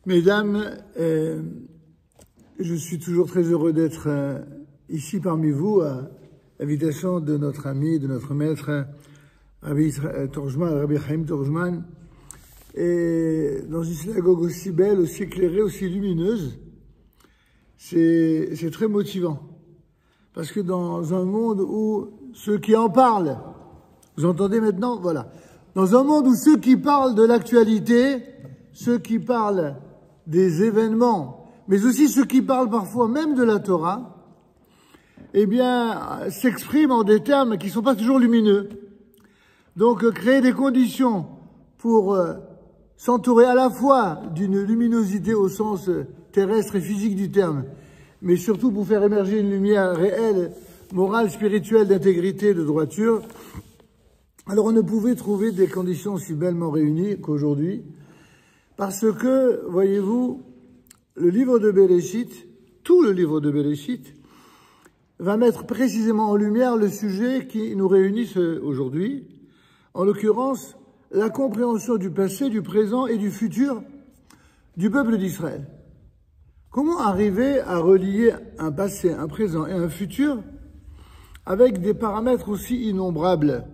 Mesdames, je suis toujours très heureux d'être ici parmi vous à l'invitation de notre ami, de notre maître, Rabbi Torjman, Rabbi Chaim Torjman, et dans une synagogue aussi belle, aussi éclairée, aussi lumineuse. C'est très motivant. Parce que dans un monde où ceux qui en parlent, vous entendez maintenant? Voilà. Dans un monde où ceux qui parlent de l'actualité, ceux qui parlent des événements, mais aussi ceux qui parlent parfois même de la Torah, eh bien, s'expriment en des termes qui ne sont pas toujours lumineux. Donc, créer des conditions pour s'entourer à la fois d'une luminosité au sens terrestre et physique du terme, mais surtout pour faire émerger une lumière réelle, morale, spirituelle, d'intégrité, de droiture. Alors, on ne pouvait trouver des conditions aussi bellement réunies qu'aujourd'hui, parce que, voyez-vous, le livre de Bereshit, tout le livre de Bereshit, va mettre précisément en lumière le sujet qui nous réunit aujourd'hui, en l'occurrence, la compréhension du passé, du présent et du futur du peuple d'Israël. Comment arriver à relier un passé, un présent et un futur avec des paramètres aussi innombrables?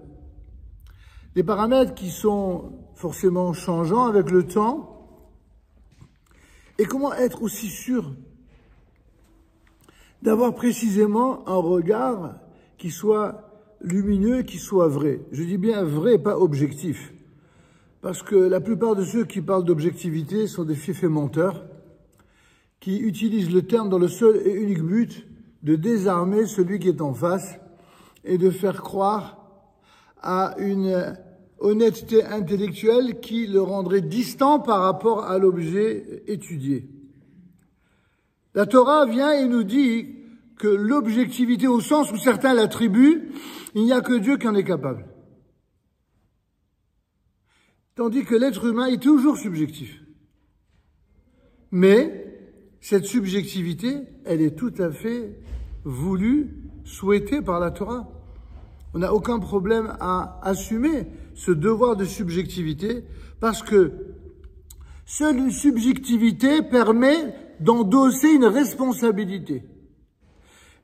Des paramètres qui sont forcément changeants avec le temps. Et comment être aussi sûr d'avoir précisément un regard qui soit lumineux, qui soit vrai? Je dis bien vrai, pas objectif. Parce que la plupart de ceux qui parlent d'objectivité sont des fiefs et menteurs, qui utilisent le terme dans le seul et unique but de désarmer celui qui est en face et de faire croire à une honnêteté intellectuelle qui le rendrait distant par rapport à l'objet étudié. La Torah vient et nous dit que l'objectivité, au sens où certains l'attribuent, il n'y a que Dieu qui en est capable. Tandis que l'être humain est toujours subjectif. Mais cette subjectivité, elle est tout à fait voulue, souhaitée par la Torah. On n'a aucun problème à assumer ce devoir de subjectivité parce que seule une subjectivité permet d'endosser une responsabilité.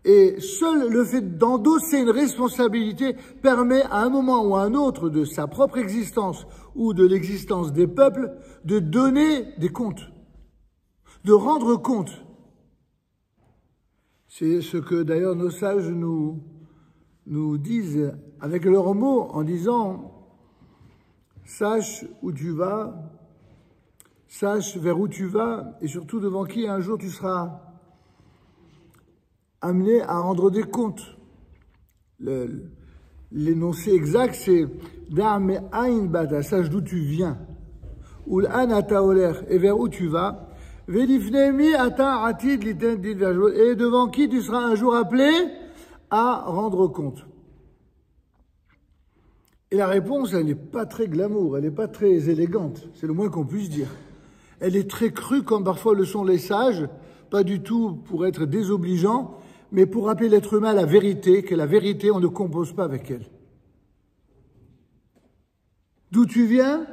Et seul le fait d'endosser une responsabilité permet à un moment ou à un autre de sa propre existence ou de l'existence des peuples de donner des comptes, de rendre compte. C'est ce que d'ailleurs nos sages nous disent avec leurs mots en disant « Sache où tu vas, sache vers où tu vas et surtout devant qui un jour tu seras amené à rendre des comptes. » L'énoncé exact c'est « Da'me aïn bata » sache d'où tu viens. « Ul an ata oler » et vers où tu vas. « Velifnemi ata atid liten dit » et devant qui tu seras un jour appelé à rendre compte. Et la réponse, elle n'est pas très glamour, elle n'est pas très élégante, c'est le moins qu'on puisse dire. Elle est très crue comme parfois le sont les sages, pas du tout pour être désobligeant, mais pour rappeler l'être humain à la vérité, que la vérité, on ne compose pas avec elle. D'où tu viens?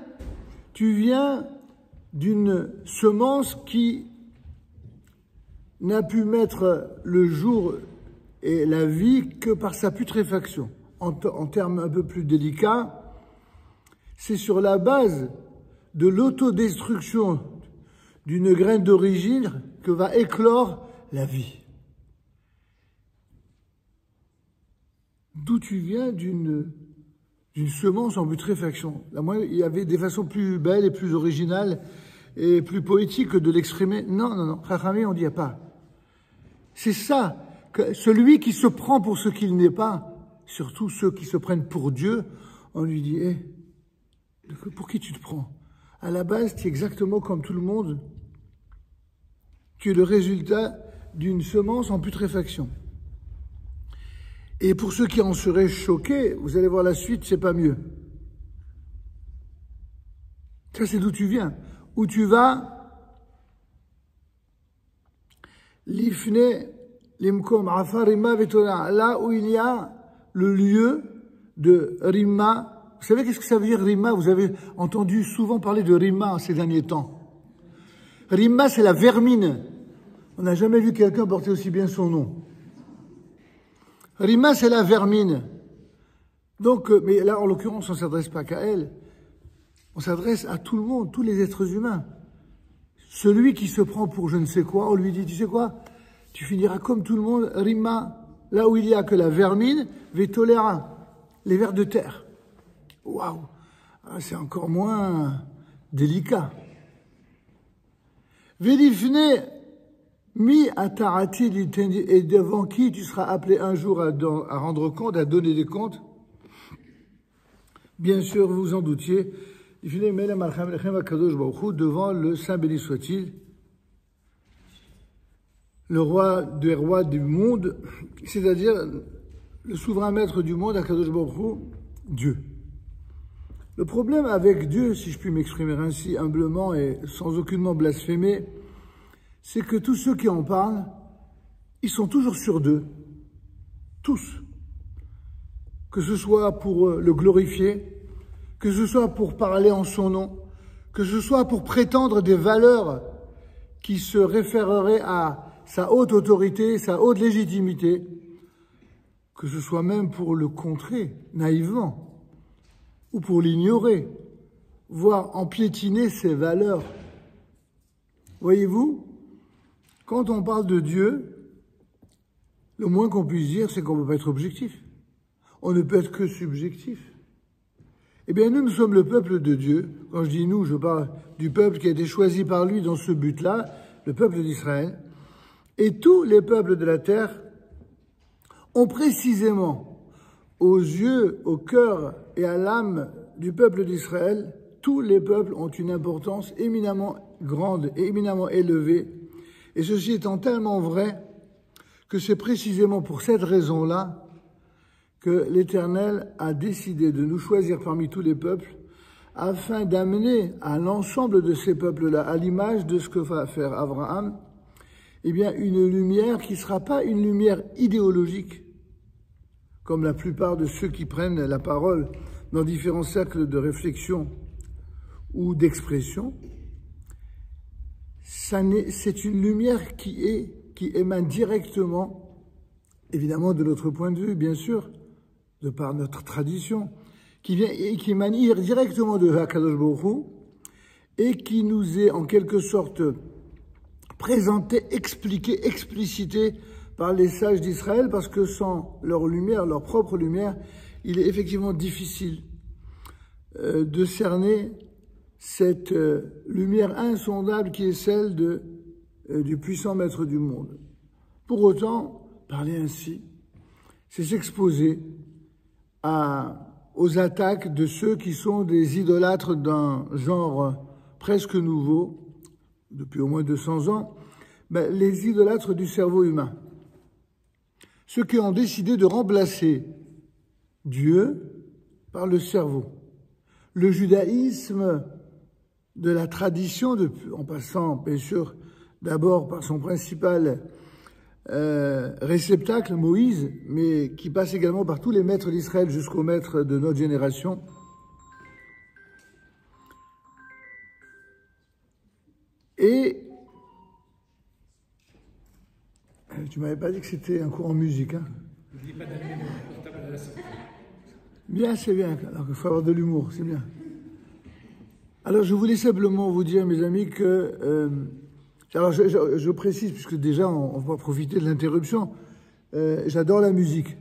Tu viens d'une semence qui n'a pu mettre le jour et la vie que par sa putréfaction. En termes un peu plus délicats, c'est sur la base de l'autodestruction d'une graine d'origine que va éclore la vie. D'où tu viens d'une semence en putréfaction. Il y avait des façons plus belles et plus originales et plus poétiques de l'exprimer. Non, non, non, Chachamim, on ne dit pas. C'est ça, que celui qui se prend pour ce qu'il n'est pas, surtout ceux qui se prennent pour Dieu, on lui dit, pour qui tu te prends? À la base, tu es exactement comme tout le monde. Tu es le résultat d'une semence en putréfaction. Et pour ceux qui en seraient choqués, vous allez voir la suite, c'est pas mieux. Ça, c'est d'où tu viens. Où tu vas, l'ifne, l'imkom, afar, rima, vetona, là où il y a le lieu de Rima. Vous savez qu'est-ce que ça veut dire Rima? Vous avez entendu souvent parler de Rima ces derniers temps. Rima, c'est la vermine. On n'a jamais vu quelqu'un porter aussi bien son nom. Rima, c'est la vermine. Donc, mais là, en l'occurrence, on ne s'adresse pas qu'à elle. On s'adresse à tout le monde, tous les êtres humains. Celui qui se prend pour je ne sais quoi, on lui dit, tu sais quoi, tu finiras comme tout le monde, Rima, là où il n'y a que la vermine, Vetolera, les vers de terre. Waouh, c'est encore moins délicat. Vedifne mi atarati, et devant qui tu seras appelé un jour à rendre compte, à donner des comptes. Bien sûr, vous vous en doutiez, devant le Saint béni soit-il, le roi des rois du monde, c'est-à-dire le souverain maître du monde, Akadosh Baruch Hu, Dieu. Le problème avec Dieu, si je puis m'exprimer ainsi humblement et sans aucunement blasphémer, c'est que tous ceux qui en parlent, ils sont toujours sur d'eux. Tous. Que ce soit pour le glorifier, que ce soit pour parler en son nom, que ce soit pour prétendre des valeurs qui se référeraient à sa haute autorité, sa haute légitimité, que ce soit même pour le contrer naïvement, ou pour l'ignorer, voire en piétiner ses valeurs. Voyez-vous, quand on parle de Dieu, le moins qu'on puisse dire, c'est qu'on ne peut pas être objectif. On ne peut être que subjectif. Eh bien, nous sommes le peuple de Dieu. Quand je dis nous, je parle du peuple qui a été choisi par lui dans ce but-là, le peuple d'Israël. Et tous les peuples de la terre ont précisément, aux yeux, au cœur et à l'âme du peuple d'Israël, tous les peuples ont une importance éminemment grande et éminemment élevée. Et ceci étant tellement vrai que c'est précisément pour cette raison-là que l'Éternel a décidé de nous choisir parmi tous les peuples afin d'amener à l'ensemble de ces peuples-là, à l'image de ce que va faire Abraham, eh bien, une lumière qui ne sera pas une lumière idéologique, comme la plupart de ceux qui prennent la parole dans différents cercles de réflexion ou d'expression. C'est une lumière qui émane directement, évidemment de notre point de vue, bien sûr, de par notre tradition, qui émane directement de Hakadosh Baruch Hu, et qui nous est en quelque sorte présenté, expliqué, explicité par les sages d'Israël, parce que sans leur lumière, leur propre lumière, il est effectivement difficile de cerner cette lumière insondable qui est celle du puissant maître du monde. Pour autant, parler ainsi, c'est s'exposer aux attaques de ceux qui sont des idolâtres d'un genre presque nouveau, depuis au moins 200 ans, les idolâtres du cerveau humain. Ceux qui ont décidé de remplacer Dieu par le cerveau. Le judaïsme de la tradition, en passant bien sûr d'abord par son principal réceptacle, Moïse, mais qui passe également par tous les maîtres d'Israël jusqu'aux maîtres de notre génération. Et tu m'avais pas dit que c'était un cours en musique, hein? Bien, c'est bien. Alors il faut avoir de l'humour, c'est bien. Alors je voulais simplement vous dire, mes amis, que alors je précise, puisque déjà on va profiter de l'interruption, j'adore la musique.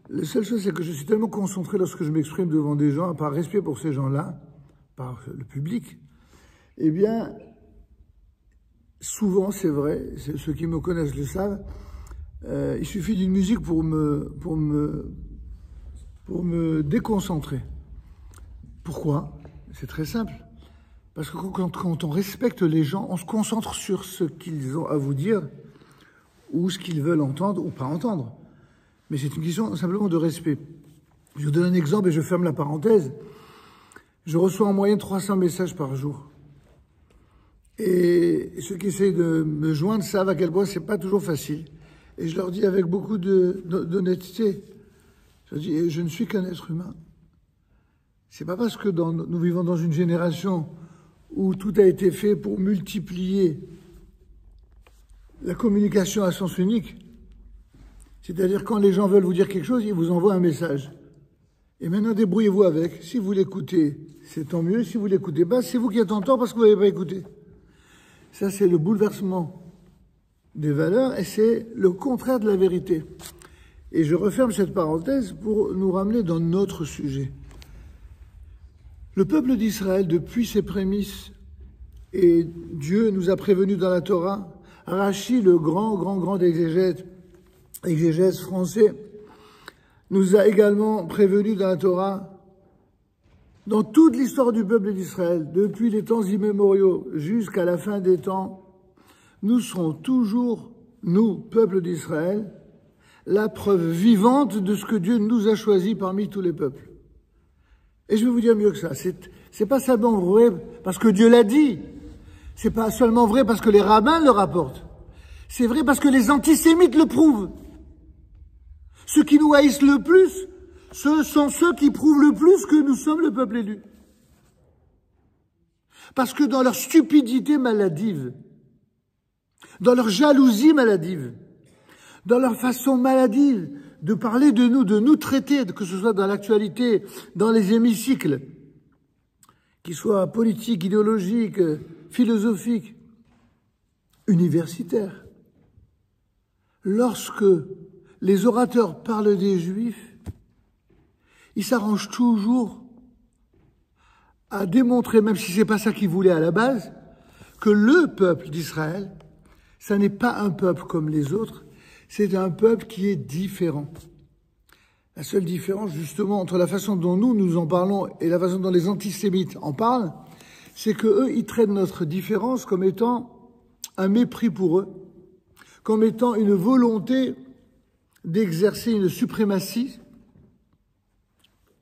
La seule chose, c'est que je suis tellement concentré lorsque je m'exprime devant des gens, par respect pour ces gens-là, par le public, eh bien, souvent, c'est vrai, ceux qui me connaissent le savent, il suffit d'une musique pour me déconcentrer. Pourquoi? C'est très simple. Parce que quand on respecte les gens, on se concentre sur ce qu'ils ont à vous dire, ou ce qu'ils veulent entendre ou pas entendre. Mais c'est une question simplement de respect. Je vous donne un exemple et je ferme la parenthèse. Je reçois en moyenne 300 messages par jour. Et ceux qui essayent de me joindre savent à quel point c'est pas toujours facile. Et je leur dis avec beaucoup d'honnêteté, je dis, je ne suis qu'un être humain. C'est pas parce que nous vivons dans une génération où tout a été fait pour multiplier la communication à sens unique. C'est-à-dire quand les gens veulent vous dire quelque chose, ils vous envoient un message. Et maintenant, débrouillez-vous avec. Si vous l'écoutez, c'est tant mieux. Si vous l'écoutez pas, c'est vous qui êtes en tort parce que vous n'avez pas écouté. Ça, c'est le bouleversement des valeurs et c'est le contraire de la vérité. Et je referme cette parenthèse pour nous ramener dans notre sujet. Le peuple d'Israël, depuis ses prémices, et Dieu nous a prévenus dans la Torah, Rashi, le grand exégèse français, nous a également prévenus dans la Torah, dans toute l'histoire du peuple d'Israël, depuis les temps immémoriaux jusqu'à la fin des temps, nous serons toujours, nous, peuple d'Israël, la preuve vivante de ce que Dieu nous a choisi parmi tous les peuples. Et je vais vous dire mieux que ça, c'est pas seulement vrai parce que Dieu l'a dit, c'est pas seulement vrai parce que les rabbins le rapportent, c'est vrai parce que les antisémites le prouvent. Ceux qui nous haïssent le plus, ce sont ceux qui prouvent le plus que nous sommes le peuple élu. Parce que dans leur stupidité maladive, dans leur jalousie maladive, dans leur façon maladive de parler de nous traiter, que ce soit dans l'actualité, dans les hémicycles, qu'ils soient politiques, idéologiques, philosophiques, universitaires. Lorsque les orateurs parlent des Juifs, ils s'arrangent toujours à démontrer, même si c'est pas ça qu'ils voulaient à la base, que le peuple d'Israël, ça n'est pas un peuple comme les autres, c'est un peuple qui est différent. La seule différence, justement, entre la façon dont nous en parlons et la façon dont les antisémites en parlent, c'est que eux, ils traitent notre différence comme étant un mépris pour eux, comme étant une volonté d'exercer une suprématie,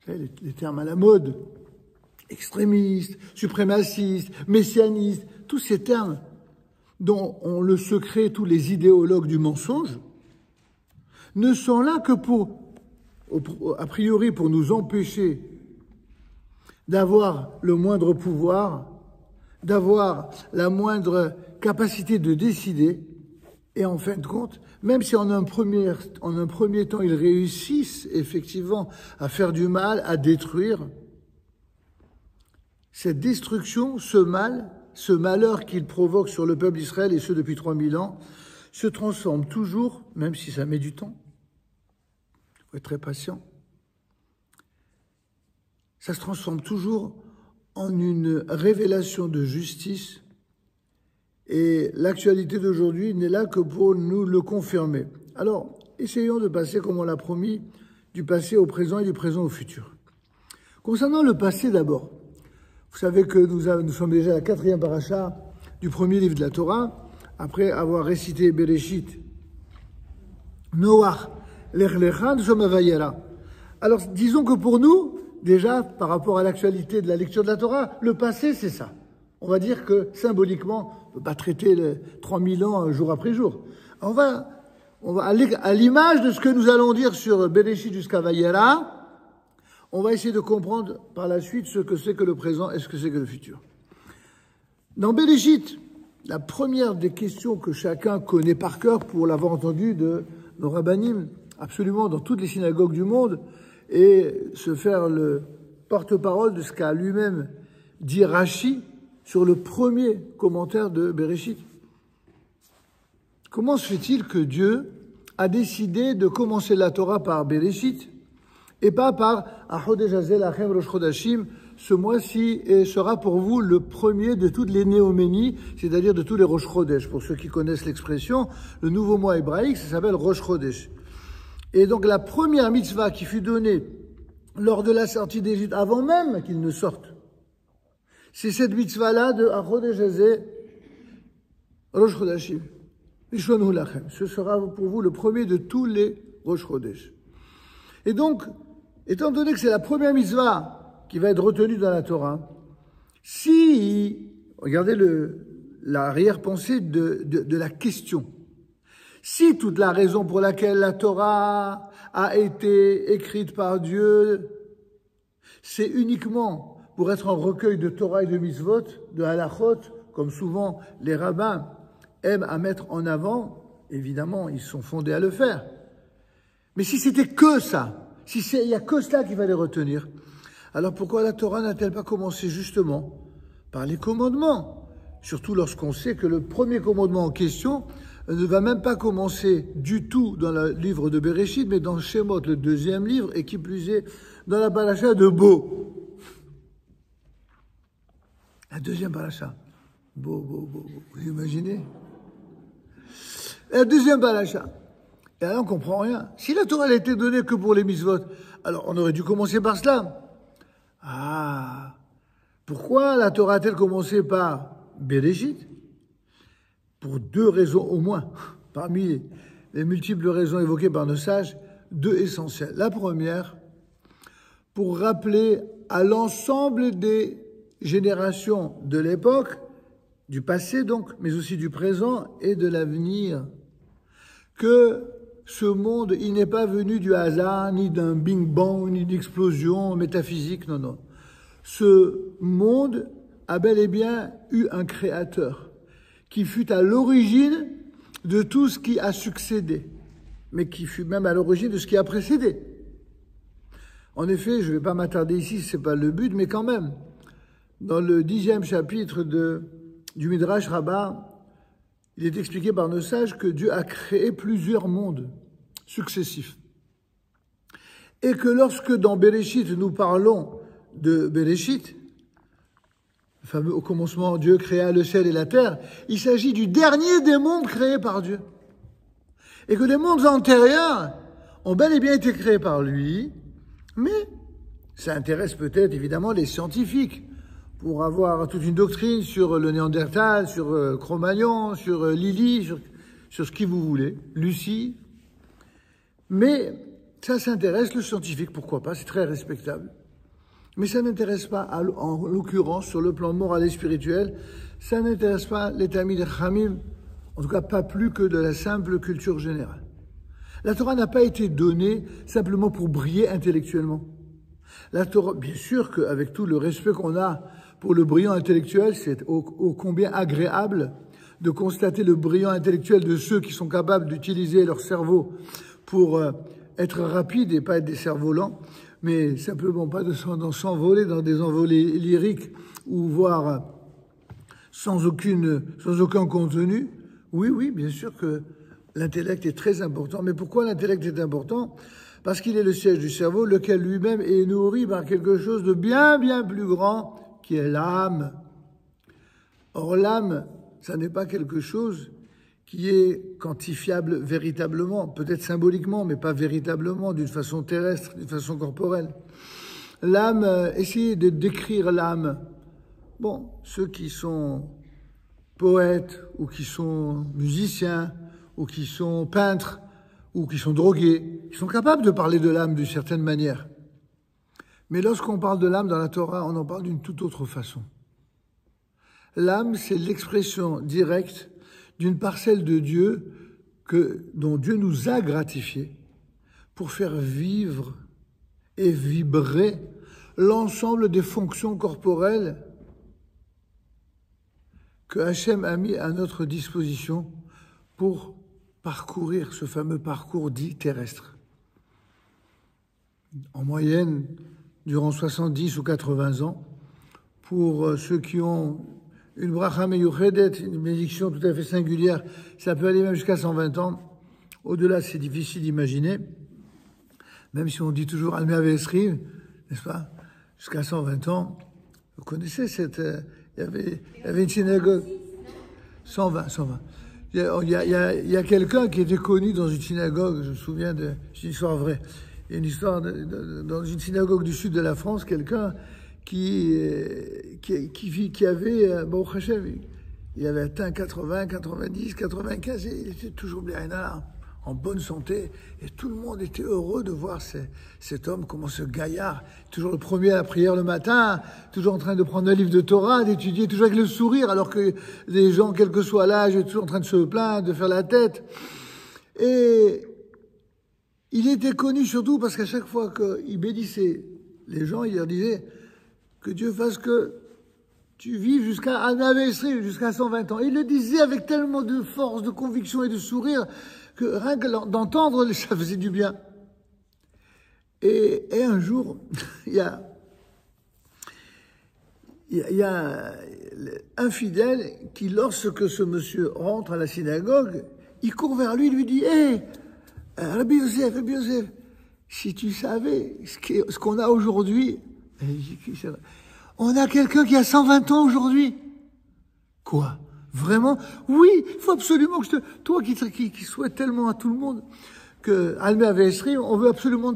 les termes à la mode, extrémiste, suprémaciste, messianiste, tous ces termes dont ont le secret tous les idéologues du mensonge, ne sont là que a priori pour nous empêcher d'avoir le moindre pouvoir, d'avoir la moindre capacité de décider, et en fin de compte, même si en un premier temps ils réussissent effectivement à faire du mal, à détruire, cette destruction, ce mal, ce malheur qu'ils provoquent sur le peuple d'Israël, et ce depuis 3000 ans, se transforme toujours, même si ça met du temps, il faut être très patient, ça se transforme toujours en une révélation de justice, et l'actualité d'aujourd'hui n'est là que pour nous le confirmer. Alors, essayons de passer, comme on l'a promis, du passé au présent et du présent au futur. Concernant le passé d'abord, vous savez que nous sommes déjà à la 4e paracha du premier livre de la Torah, après avoir récité Bereshit, Noach, Lech Lecha, nous sommes à Vayera. Alors, disons que pour nous, déjà, par rapport à l'actualité de la lecture de la Torah, le passé, c'est ça. On va dire que, symboliquement, on ne peut pas traiter les 3000 ans jour après jour. On va aller à l'image de ce que nous allons dire sur Bereshit jusqu'à Vayera. On va essayer de comprendre par la suite ce que c'est que le présent et ce que c'est que le futur. Dans Bereshit, la première des questions que chacun connaît par cœur pour l'avoir entendu de nos rabbinim, absolument dans toutes les synagogues du monde, et se faire le porte-parole de ce qu'a lui-même dit Rashi sur le premier commentaire de Bereshit. Comment se fait-il que Dieu a décidé de commencer la Torah par Bereshit et pas par Achodesh Hazel Achem Rosh Chodashim, ce mois-ci sera pour vous le premier de toutes les néoménies, c'est-à-dire de tous les Rosh Chodesh. Pour ceux qui connaissent l'expression, le nouveau mois hébraïque, ça s'appelle Rosh Chodesh. Et donc la première mitzvah qui fut donnée lors de la sortie d'Égypte, avant même qu'ils ne sortent, c'est cette mitzvah-là de Achodesh Hazel Rosh Chodashim. Rishonu Lachem. Ce sera pour vous le premier de tous les Rosh Chodesh. Et donc, étant donné que c'est la première mitzvah qui va être retenue dans la Torah, si, regardez l'arrière-pensée de la question, si toute la raison pour laquelle la Torah a été écrite par Dieu, c'est uniquement pour être un recueil de Torah et de mitzvot, de halachot, comme souvent les rabbins aiment à mettre en avant, évidemment, ils sont fondés à le faire. Mais si c'était que ça, il y a que cela qu'il fallait retenir, alors pourquoi la Torah n'a-t-elle pas commencé justement par les commandements? Surtout lorsqu'on sait que le premier commandement en question ne va même pas commencer du tout dans le livre de Bereshit, mais dans Shemot, le deuxième livre, et qui plus est, dans la paracha de Bo. La deuxième paracha. Bo. Vous imaginez? La deuxième paracha. Et alors on ne comprend rien. Si la Torah n'a été donnée que pour les mitzvot, alors on aurait dû commencer par cela. Ah, pourquoi la Torah a-t-elle commencé par Bereshit? Pour deux raisons au moins, parmi les multiples raisons évoquées par nos sages, deux essentielles. La première, pour rappeler à l'ensemble des générations de l'époque, du passé donc, mais aussi du présent et de l'avenir, que ce monde, il n'est pas venu du hasard, ni d'un Big Bang, ni d'explosion métaphysique, non. Ce monde a bel et bien eu un créateur qui fut à l'origine de tout ce qui a succédé, mais qui fut même à l'origine de ce qui a précédé. En effet, je ne vais pas m'attarder ici, ce n'est pas le but, mais quand même, dans le 10e chapitre du Midrash Rabbah, il est expliqué par nos sages que Dieu a créé plusieurs mondes successifs. Et que lorsque dans Bereshit, nous parlons de Bereshit, le fameux au commencement, Dieu créa le ciel et la terre, il s'agit du dernier des mondes créés par Dieu. Et que les mondes antérieurs ont bel et bien été créés par lui, mais ça intéresse peut-être évidemment les scientifiques, pour avoir toute une doctrine sur le Néandertal, sur Cro-Magnon, sur Lily, sur ce qui vous voulez, Lucie. Mais ça s'intéresse le scientifique, pourquoi pas, c'est très respectable. Mais ça n'intéresse pas, en l'occurrence, sur le plan moral et spirituel, ça n'intéresse pas les Talmid Chachamim, en tout cas pas plus que de la simple culture générale. La Torah n'a pas été donnée simplement pour briller intellectuellement. La Torah, bien sûr qu'avec tout le respect qu'on a pour le brillant intellectuel, c'est ô combien agréable de constater le brillant intellectuel de ceux qui sont capables d'utiliser leur cerveau pour être rapides et pas être des cerfs volants, mais simplement pas de s'envoler dans des envolées lyriques ou voire sans aucun contenu. Oui, bien sûr que l'intellect est très important. Mais pourquoi l'intellect est important? Parce qu'il est le siège du cerveau, lequel lui-même est nourri par quelque chose de bien plus grand, qui est l'âme. Or, l'âme, ça n'est pas quelque chose qui est quantifiable véritablement, peut-être symboliquement, mais pas véritablement, d'une façon terrestre, d'une façon corporelle. L'âme, essayez de décrire l'âme. Bon, ceux qui sont poètes, ou qui sont musiciens, ou qui sont peintres, ou qui sont drogués, ils sont capables de parler de l'âme d'une certaine manière. Mais lorsqu'on parle de l'âme dans la Torah, on en parle d'une toute autre façon. L'âme, c'est l'expression directe d'une parcelle de Dieu dont Dieu nous a gratifié pour faire vivre et vibrer l'ensemble des fonctions corporelles que Hachem a mis à notre disposition pour parcourir ce fameux parcours dit terrestre. En moyenne, durant 70 ou 80 ans, pour ceux qui ont une bracha meyuchedet, une bénédiction tout à fait singulière, ça peut aller même jusqu'à 120 ans. Au-delà, c'est difficile d'imaginer, même si on dit toujours Almea Vesrim, n'est-ce pas, jusqu'à 120 ans. Vous connaissez il y avait une synagogue, 120. Il y a quelqu'un qui était connu dans une synagogue, je me souviens c'est une histoire vraie, il y a une histoire dans une synagogue du sud de la France, quelqu'un qui avait, bon, il avait atteint 80, 90, 95, et il était toujours bien en bonne santé, et tout le monde était heureux de voir cet homme, comment ce gaillard, toujours le premier à la prière le matin, toujours en train de prendre un livre de Torah, d'étudier, toujours avec le sourire, alors que les gens, quel que soit l'âge, étaient toujours en train de se plaindre, de faire la tête. Et il était connu surtout parce qu'à chaque fois qu'il bénissait les gens, il leur disait que Dieu fasse que tu vives jusqu'à 120 ans. Il le disait avec tellement de force, de conviction et de sourire que rien que d'entendre, ça faisait du bien. Et un jour, il y a un fidèle qui, lorsque ce monsieur rentre à la synagogue, il court vers lui, il lui dit « Hé, Rabbi Yosef, si tu savais ce qu'on a aujourd'hui, on a quelqu'un qui a 120 ans aujourd'hui. » Quoi? Vraiment? Oui, il faut absolument que toi qui souhaites tellement à tout le monde que Almé avait écrit, on veut absolument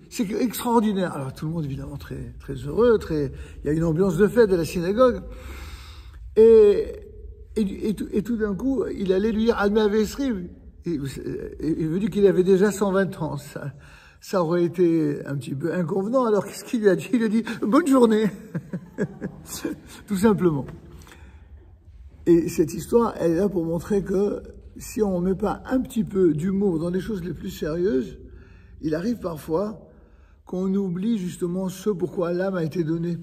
c'est extraordinaire. Alors tout le monde évidemment très heureux, il y a une ambiance de fête à la synagogue. Et tout d'un coup, il allait lui dire Almé avait écrit. Il veut dire qu'il avait déjà 120 ans. Ça aurait été un petit peu inconvenant. Alors qu'est-ce qu'il lui a dit? Il lui a dit bonne journée. Tout simplement. Et cette histoire, elle est là pour montrer que si on ne met pas un petit peu d'humour dans les choses les plus sérieuses, il arrive parfois qu'on oublie justement ce pourquoi l'âme a été donnée.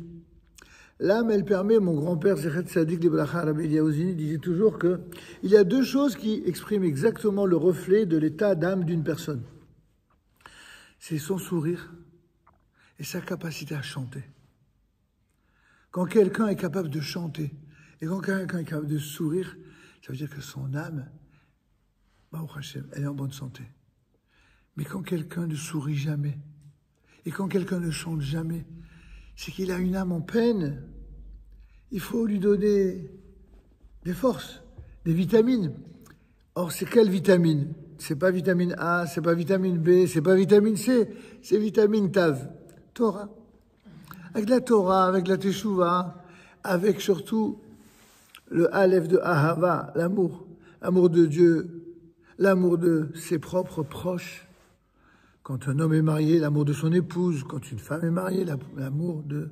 L'âme, elle permet, mon grand-père, Zechet Tzadik Libracha, Rabbi Eliaouzini, disait toujours que il y a deux choses qui expriment exactement le reflet de l'état d'âme d'une personne. C'est son sourire et sa capacité à chanter. Quand quelqu'un est capable de chanter et quand quelqu'un est capable de sourire, ça veut dire que son âme, Baruch Hashem, elle est en bonne santé. Mais quand quelqu'un ne sourit jamais, et quand quelqu'un ne chante jamais, c'est qu'il a une âme en peine. Il faut lui donner des forces, des vitamines. Or, c'est quelle vitamine? C'est pas vitamine A, c'est pas vitamine B, c'est pas vitamine C, c'est vitamine Tav, Torah. Avec la Torah, avec la Teshuvah, avec surtout le Aleph de Ahava, l'amour de Dieu, l'amour de ses propres proches. Quand un homme est marié, l'amour de son épouse. Quand une femme est mariée, l'amour de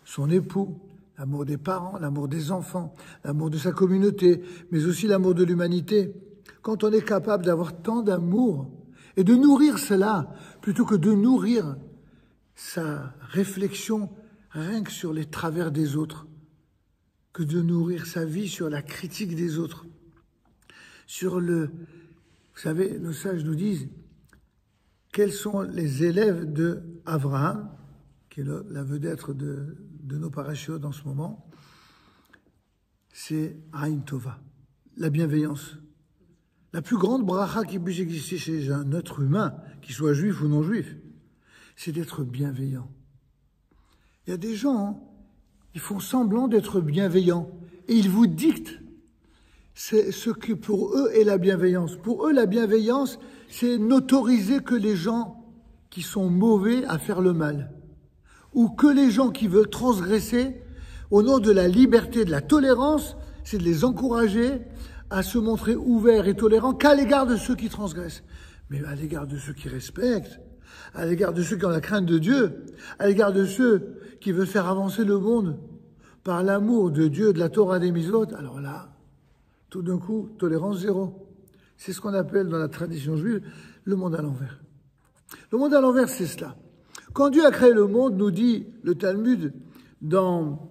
son époux. L'amour des parents, l'amour des enfants, l'amour de sa communauté, mais aussi l'amour de l'humanité. Quand on est capable d'avoir tant d'amour et de nourrir cela, plutôt que de nourrir sa réflexion rien que sur les travers des autres, que de nourrir sa vie sur la critique des autres, vous savez, nos sages nous disent, quels sont les élèves de Abraham, qui est la vedette de nos parachutes en ce moment? C'est Aïn Tova, la bienveillance. La plus grande bracha qui puisse exister chez un être humain, qu'il soit juif ou non juif, c'est d'être bienveillant. Il y a des gens, ils font semblant d'être bienveillants et ils vous dictent ce que pour eux est la bienveillance. Pour eux, la bienveillance, c'est n'autoriser que les gens qui sont mauvais à faire le mal, ou que les gens qui veulent transgresser, au nom de la liberté, de la tolérance, c'est de les encourager à se montrer ouverts et tolérants qu'à l'égard de ceux qui transgressent, mais à l'égard de ceux qui respectent, à l'égard de ceux qui ont la crainte de Dieu, à l'égard de ceux qui veulent faire avancer le monde par l'amour de Dieu, de la Torah des Mitzvot, alors là, tout d'un coup, tolérance zéro. C'est ce qu'on appelle dans la tradition juive le monde à l'envers. Le monde à l'envers, c'est cela. Quand Dieu a créé le monde, nous dit le Talmud dans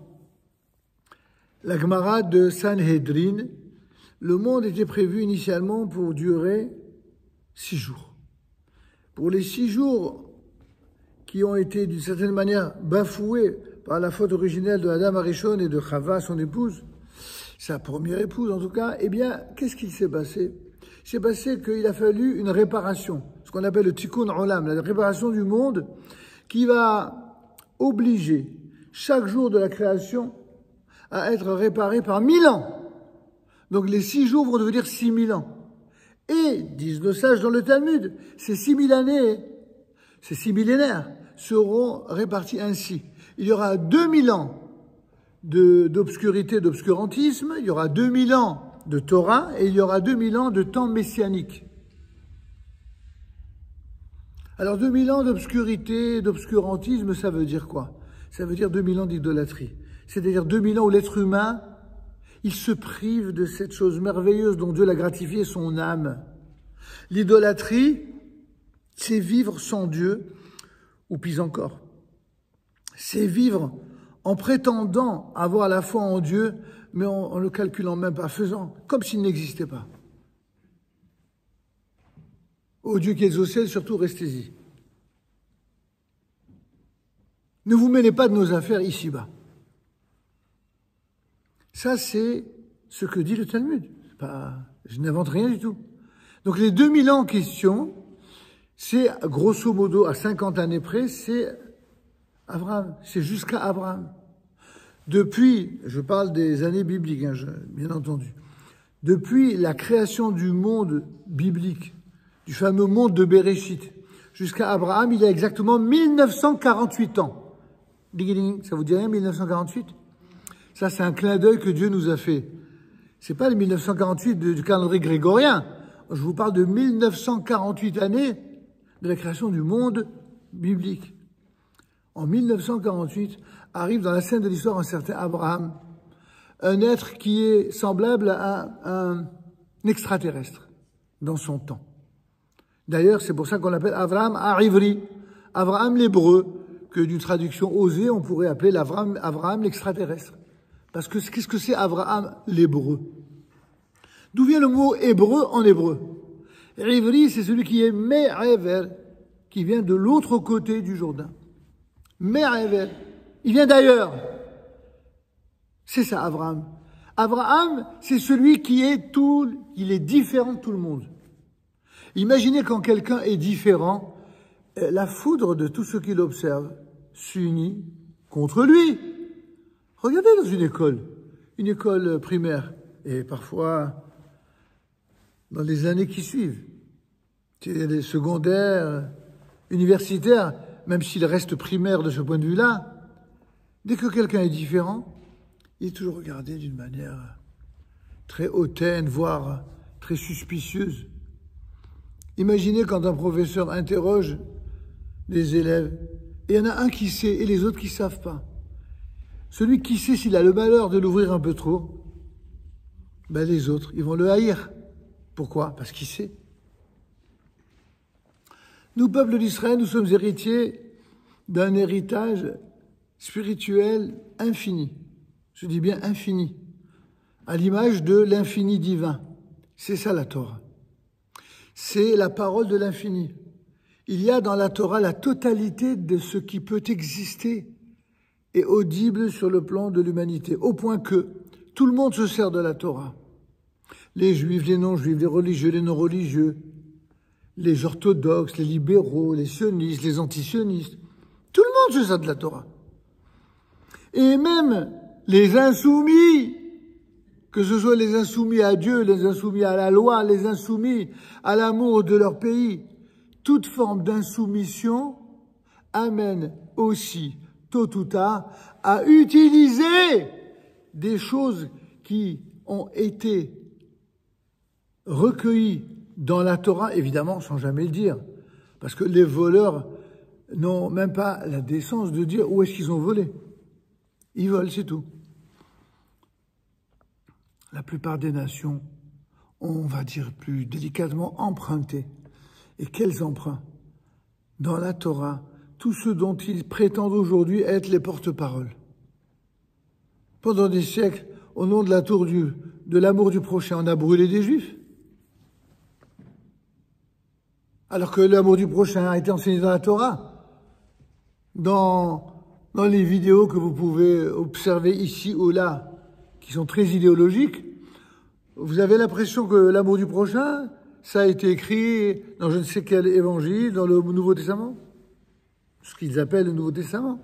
la Gemara de Sanhedrin, le monde était prévu initialement pour durer 6 jours. Pour les 6 jours qui ont été d'une certaine manière bafoués par la faute originelle de Adam Arishon et de Chava, son épouse, sa première épouse en tout cas, eh bien, qu'est-ce qu'il s'est passé? Il s'est passé qu'il a fallu une réparation, ce qu'on appelle le tikkun olam, la réparation du monde, qui va obliger chaque jour de la création à être réparé par 1000 ans. Donc les 6 jours vont devenir 6000 ans. Et, disent nos sages dans le Talmud, ces 6000 années, ces 6 millénaires, seront répartis ainsi. Il y aura 2000 ans d'obscurité, d'obscurantisme, il y aura 2000 ans de Torah et il y aura 2000 ans de temps messianique. Alors 2000 ans d'obscurité, d'obscurantisme, ça veut dire quoi? Ça veut dire 2000 ans d'idolâtrie. C'est-à-dire 2000 ans où l'être humain, il se prive de cette chose merveilleuse dont Dieu l'a gratifié, son âme. L'idolâtrie, c'est vivre sans Dieu, ou pis encore, c'est vivre en prétendant avoir la foi en Dieu, mais en le calculant même pas, faisant comme s'il n'existait pas. Ô Dieu qui est au ciel, surtout restez-y. Ne vous mêlez pas de nos affaires ici-bas. Ça, c'est ce que dit le Talmud. Je n'invente rien du tout. Donc les 2000 ans en question, c'est grosso modo à 50 années près, c'est Abraham, c'est jusqu'à Abraham. Depuis, je parle des années bibliques, hein, bien entendu, depuis la création du monde biblique, du fameux monde de Béréchit, jusqu'à Abraham, il y a exactement 1948 ans. Ça vous dit rien, 1948? Ça, c'est un clin d'œil que Dieu nous a fait. C'est pas le 1948 du calendrier grégorien. Je vous parle de 1948 années de la création du monde biblique. En 1948, arrive dans la scène de l'histoire un certain Abraham, un être qui est semblable à un extraterrestre dans son temps. D'ailleurs, c'est pour ça qu'on l'appelle Abraham Arivri, Abraham l'hébreu, que d'une traduction osée, on pourrait appeler Abraham l'extraterrestre. Parce que qu'est-ce que c'est Abraham l'hébreu? D'où vient le mot hébreu en hébreu? Rivri, c'est celui qui est Me'aver, qui vient de l'autre côté du Jourdain. Me'aver. Il vient d'ailleurs. C'est ça, Abraham. Abraham, c'est celui qui est il est différent de tout le monde. Imaginez quand quelqu'un est différent, la foudre de tous ceux qui l'observent s'unit contre lui. Regardez dans une école primaire, et parfois dans les années qui suivent, les secondaires, universitaires, même s'il reste primaire de ce point de vue-là, dès que quelqu'un est différent, il est toujours regardé d'une manière très hautaine, voire très suspicieuse. Imaginez quand un professeur interroge des élèves, et il y en a un qui sait et les autres qui ne savent pas. Celui qui sait, s'il a le malheur de l'ouvrir un peu trop, ben les autres, ils vont le haïr. Pourquoi? Parce qu'il sait. Nous, peuple d'Israël, nous sommes héritiers d'un héritage spirituel infini. Je dis bien infini, à l'image de l'infini divin. C'est ça la Torah. C'est la parole de l'infini. Il y a dans la Torah la totalité de ce qui peut exister et audible sur le plan de l'humanité, au point que tout le monde se sert de la Torah. Les juifs, les non-juifs, les religieux, les non-religieux, les orthodoxes, les libéraux, les sionistes, les antisionistes. Tout le monde se sert de la Torah. Et même les insoumis, que ce soit les insoumis à Dieu, les insoumis à la loi, les insoumis à l'amour de leur pays, toute forme d'insoumission amène aussi, tôt ou tard, à utiliser des choses qui ont été recueillies dans la Torah, évidemment sans jamais le dire, parce que les voleurs n'ont même pas la décence de dire où est-ce qu'ils ont volé. Ils volent, c'est tout. La plupart des nations ont, on va dire plus délicatement, emprunté. Et quels emprunts? Dans la Torah, tous ceux dont ils prétendent aujourd'hui être les porte-paroles. Pendant des siècles, au nom de de l'amour du prochain, on a brûlé des Juifs. Alors que l'amour du prochain a été enseigné dans la Torah. Dans les vidéos que vous pouvez observer ici ou là, qui sont très idéologiques, vous avez l'impression que l'amour du prochain, ça a été écrit dans je ne sais quel évangile, dans le Nouveau Testament, ce qu'ils appellent le Nouveau Testament.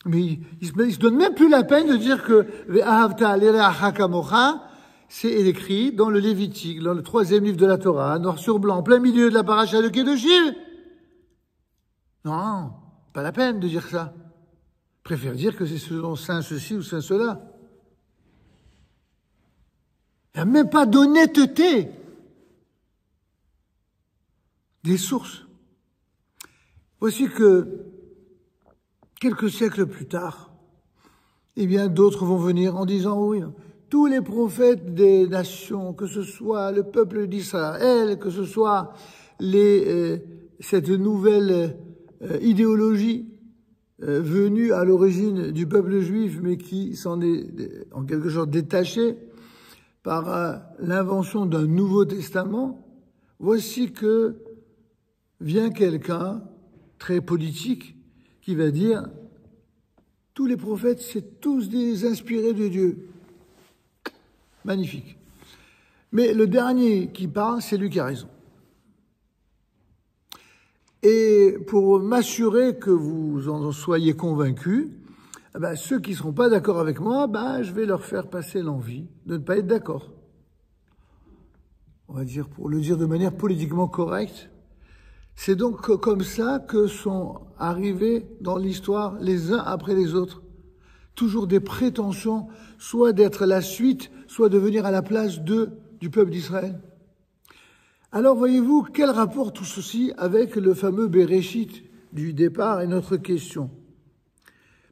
Mais ils se donnent même plus la peine de dire que Ve'ahavta l'ereacha kamocha, c'est écrit dans le Lévitique, dans le 3e livre de la Torah, noir sur blanc, en plein milieu de la paracha de Kedoshim. Non, pas la peine de dire ça. Préfère dire que c'est selon saint ceci ou saint cela. Il n'y a même pas d'honnêteté des sources. Voici que quelques siècles plus tard, eh bien, d'autres vont venir en disant, oui, tous les prophètes des nations, que ce soit le peuple d'Israël, que ce soit cette nouvelle idéologie, venu à l'origine du peuple juif, mais qui s'en est en quelque sorte détaché par l'invention d'un Nouveau Testament, voici que vient quelqu'un très politique qui va dire « Tous les prophètes, c'est tous des inspirés de Dieu. » Magnifique. Mais le dernier qui parle, c'est lui qui a raison. Et pour m'assurer que vous en soyez convaincus, ceux qui ne seront pas d'accord avec moi, je vais leur faire passer l'envie de ne pas être d'accord. On va dire, pour le dire de manière politiquement correcte, c'est donc comme ça que sont arrivés dans l'histoire les uns après les autres. Toujours des prétentions, soit d'être la suite, soit de venir à la place du peuple d'Israël. Alors voyez-vous, quel rapport tout ceci avec le fameux Béréchit du départ et notre question?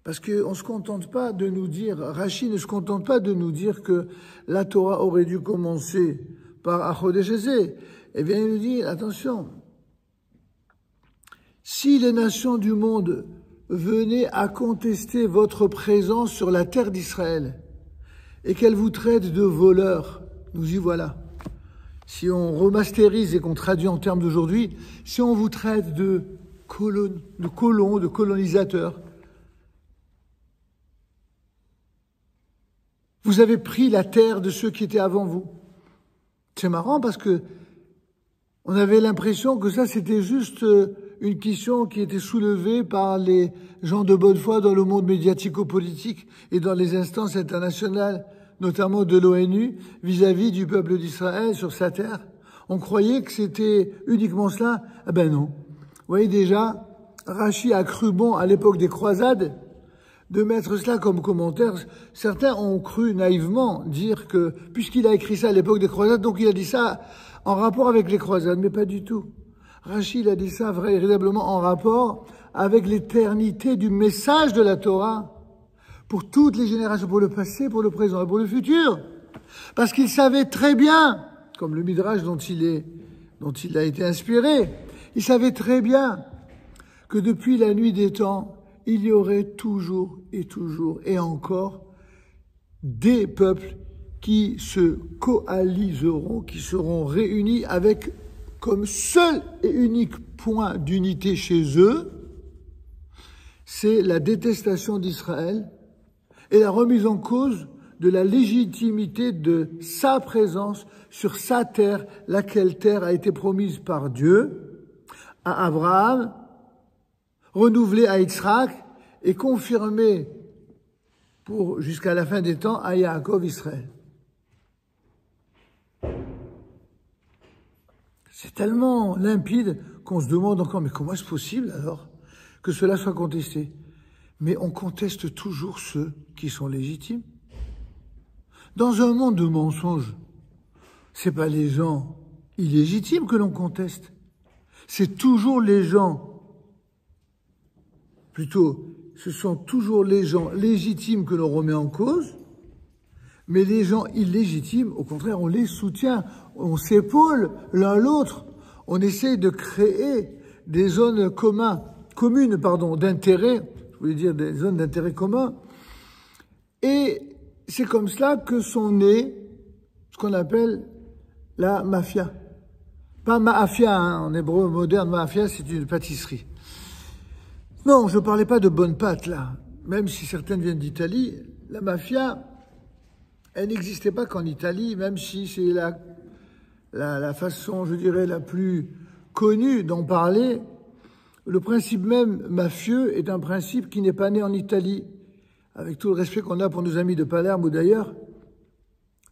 Parce qu'on ne se contente pas de nous dire, Rachi ne se contente pas de nous dire que la Torah aurait dû commencer par Achodesh Hazeh. Eh bien, il nous dit, attention, si les nations du monde venaient à contester votre présence sur la terre d'Israël et qu'elles vous traitent de voleurs, nous y voilà. Si on remasterise et qu'on traduit en termes d'aujourd'hui, si on vous traite de colons, de colonisateurs, vous avez pris la terre de ceux qui étaient avant vous. C'est marrant parce que on avait l'impression que ça c'était juste une question qui était soulevée par les gens de bonne foi dans le monde médiatico-politique et dans les instances internationales, notamment de l'ONU, vis-à-vis du peuple d'Israël sur sa terre. On croyait que c'était uniquement cela. Ah ben non. Vous voyez déjà, Rachi a cru bon à l'époque des croisades de mettre cela comme commentaire. Certains ont cru naïvement dire que, puisqu'il a écrit ça à l'époque des croisades, donc il a dit ça en rapport avec les croisades, mais pas du tout. Rachi, il a dit ça véritablement en rapport avec l'éternité du message de la Torah pour toutes les générations, pour le passé, pour le présent et pour le futur. Parce qu'il savait très bien, comme le Midrash dont il a été inspiré, il savait très bien que depuis la nuit des temps, il y aurait toujours et encore des peuples qui se coaliseront, qui seront réunis avec comme seul et unique point d'unité chez eux, c'est la détestation d'Israël et la remise en cause de la légitimité de sa présence sur sa terre, laquelle terre a été promise par Dieu à Abraham, renouvelée à Yitzhak et confirmée pour jusqu'à la fin des temps à Yaakov Israël. C'est tellement limpide qu'on se demande encore, mais comment est-ce possible alors que cela soit contesté? Mais on conteste toujours ceux qui sont légitimes. Dans un monde de mensonges, c'est pas les gens illégitimes que l'on conteste. C'est toujours les gens, plutôt, ce sont toujours les gens légitimes que l'on remet en cause, mais les gens illégitimes, au contraire, on les soutient, on s'épaule l'un l'autre, on essaie de créer des zones communes d'intérêt, je voulais dire des zones d'intérêt commun, et c'est comme cela que sont nées ce qu'on appelle la mafia. Pas mafia, en hébreu moderne, mafia, c'est une pâtisserie. Non, je ne parlais pas de bonnes pâtes, là. Même si certaines viennent d'Italie, la mafia, elle n'existait pas qu'en Italie, même si c'est la façon, je dirais, la plus connue d'en parler. Le principe même mafieux est un principe qui n'est pas né en Italie, avec tout le respect qu'on a pour nos amis de Palerme ou d'ailleurs.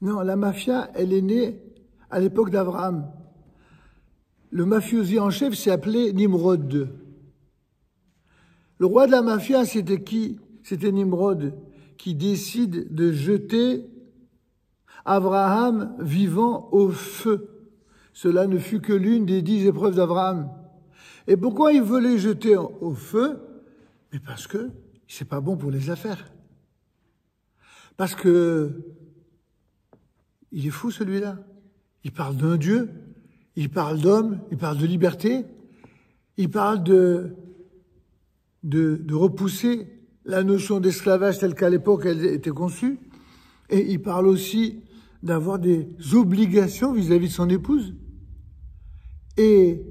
Non, la mafia, elle est née à l'époque d'Abraham. Le mafiosi en chef s'est appelé Nimrod II. Le roi de la mafia, c'était qui? C'était Nimrod, qui décide de jeter Abraham vivant au feu. Cela ne fut que l'une des 10 épreuves d'Abraham. Et pourquoi il veut les jeter au feu? Mais parce que c'est pas bon pour les affaires. Parce que il est fou celui-là. Il parle d'un Dieu, il parle d'homme, il parle de liberté, il parle de repousser la notion d'esclavage telle qu'à l'époque elle était conçue. Et il parle aussi d'avoir des obligations vis-à-vis de son épouse et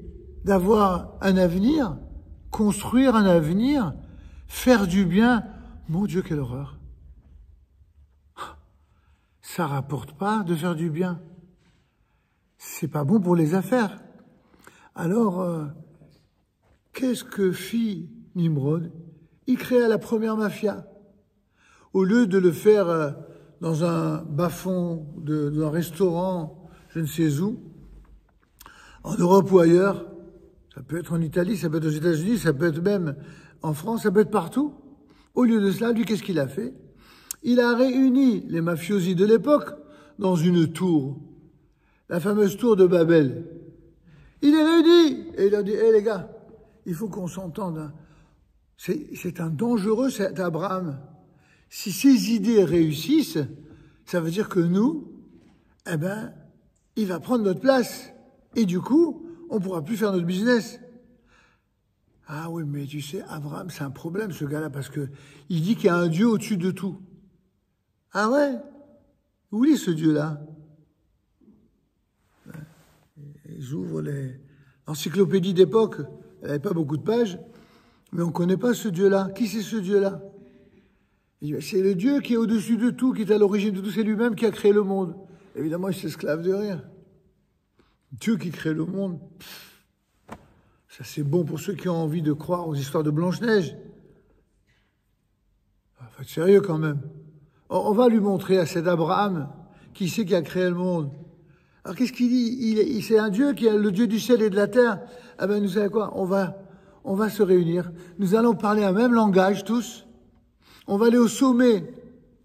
d'avoir un avenir, construire un avenir, faire du bien. Mon Dieu, quelle horreur! Ça rapporte pas de faire du bien. C'est pas bon pour les affaires. Alors, qu'est-ce que fit Nimrod? Il créa la première mafia. Au lieu de le faire dans un bas-fond d'un restaurant, je ne sais où, en Europe ou ailleurs, ça peut être en Italie, ça peut être aux États-Unis, ça peut être même en France, ça peut être partout. Au lieu de cela, lui, qu'est-ce qu'il a fait? Il a réuni les mafiosi de l'époque dans une tour, la fameuse tour de Babel. Il les réunit et il a dit, les gars, il faut qu'on s'entende. C'est un dangereux, cet Abraham. Si ces idées réussissent, ça veut dire que nous, il va prendre notre place. Et du coup, on ne pourra plus faire notre business. Ah oui, mais tu sais, Abraham, c'est un problème, ce gars-là, parce que il dit qu'il y a un Dieu au-dessus de tout. Ah ouais? Où est ce Dieu-là? J'ouvre l'encyclopédie d'époque, elle n'avait pas beaucoup de pages, mais on ne connaît pas ce Dieu-là. Qui c'est ce Dieu-là? C'est le Dieu qui est au-dessus de tout, qui est à l'origine de tout, c'est lui-même qui a créé le monde. Évidemment, il s'esclave de rien. Dieu qui crée le monde, ça c'est bon pour ceux qui ont envie de croire aux histoires de Blanche-Neige. Faut être sérieux quand même. On va lui montrer à cet Abraham qui c'est qui a créé le monde. Alors qu'est-ce qu'il dit? C'est un Dieu qui est le Dieu du ciel et de la terre. Ah ben, nous savez quoi? On va se réunir. Nous allons parler un même langage tous. On va aller au sommet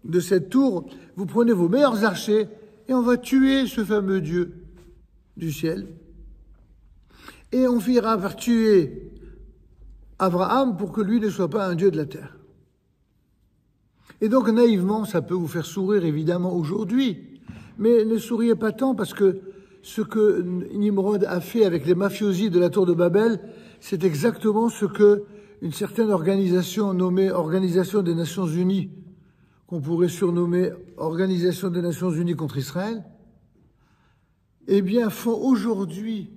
de cette tour. Vous prenez vos meilleurs archers et on va tuer ce fameux Dieu du ciel. Et on finira par tuer Abraham pour que lui ne soit pas un Dieu de la terre. Et donc, naïvement, ça peut vous faire sourire, évidemment, aujourd'hui. Mais ne souriez pas tant parce que ce que Nimrod a fait avec les mafiosi de la tour de Babel, c'est exactement ce que une certaine organisation nommée Organisation des Nations Unies, qu'on pourrait surnommer Organisation des Nations Unies contre Israël, eh bien, font aujourd'hui,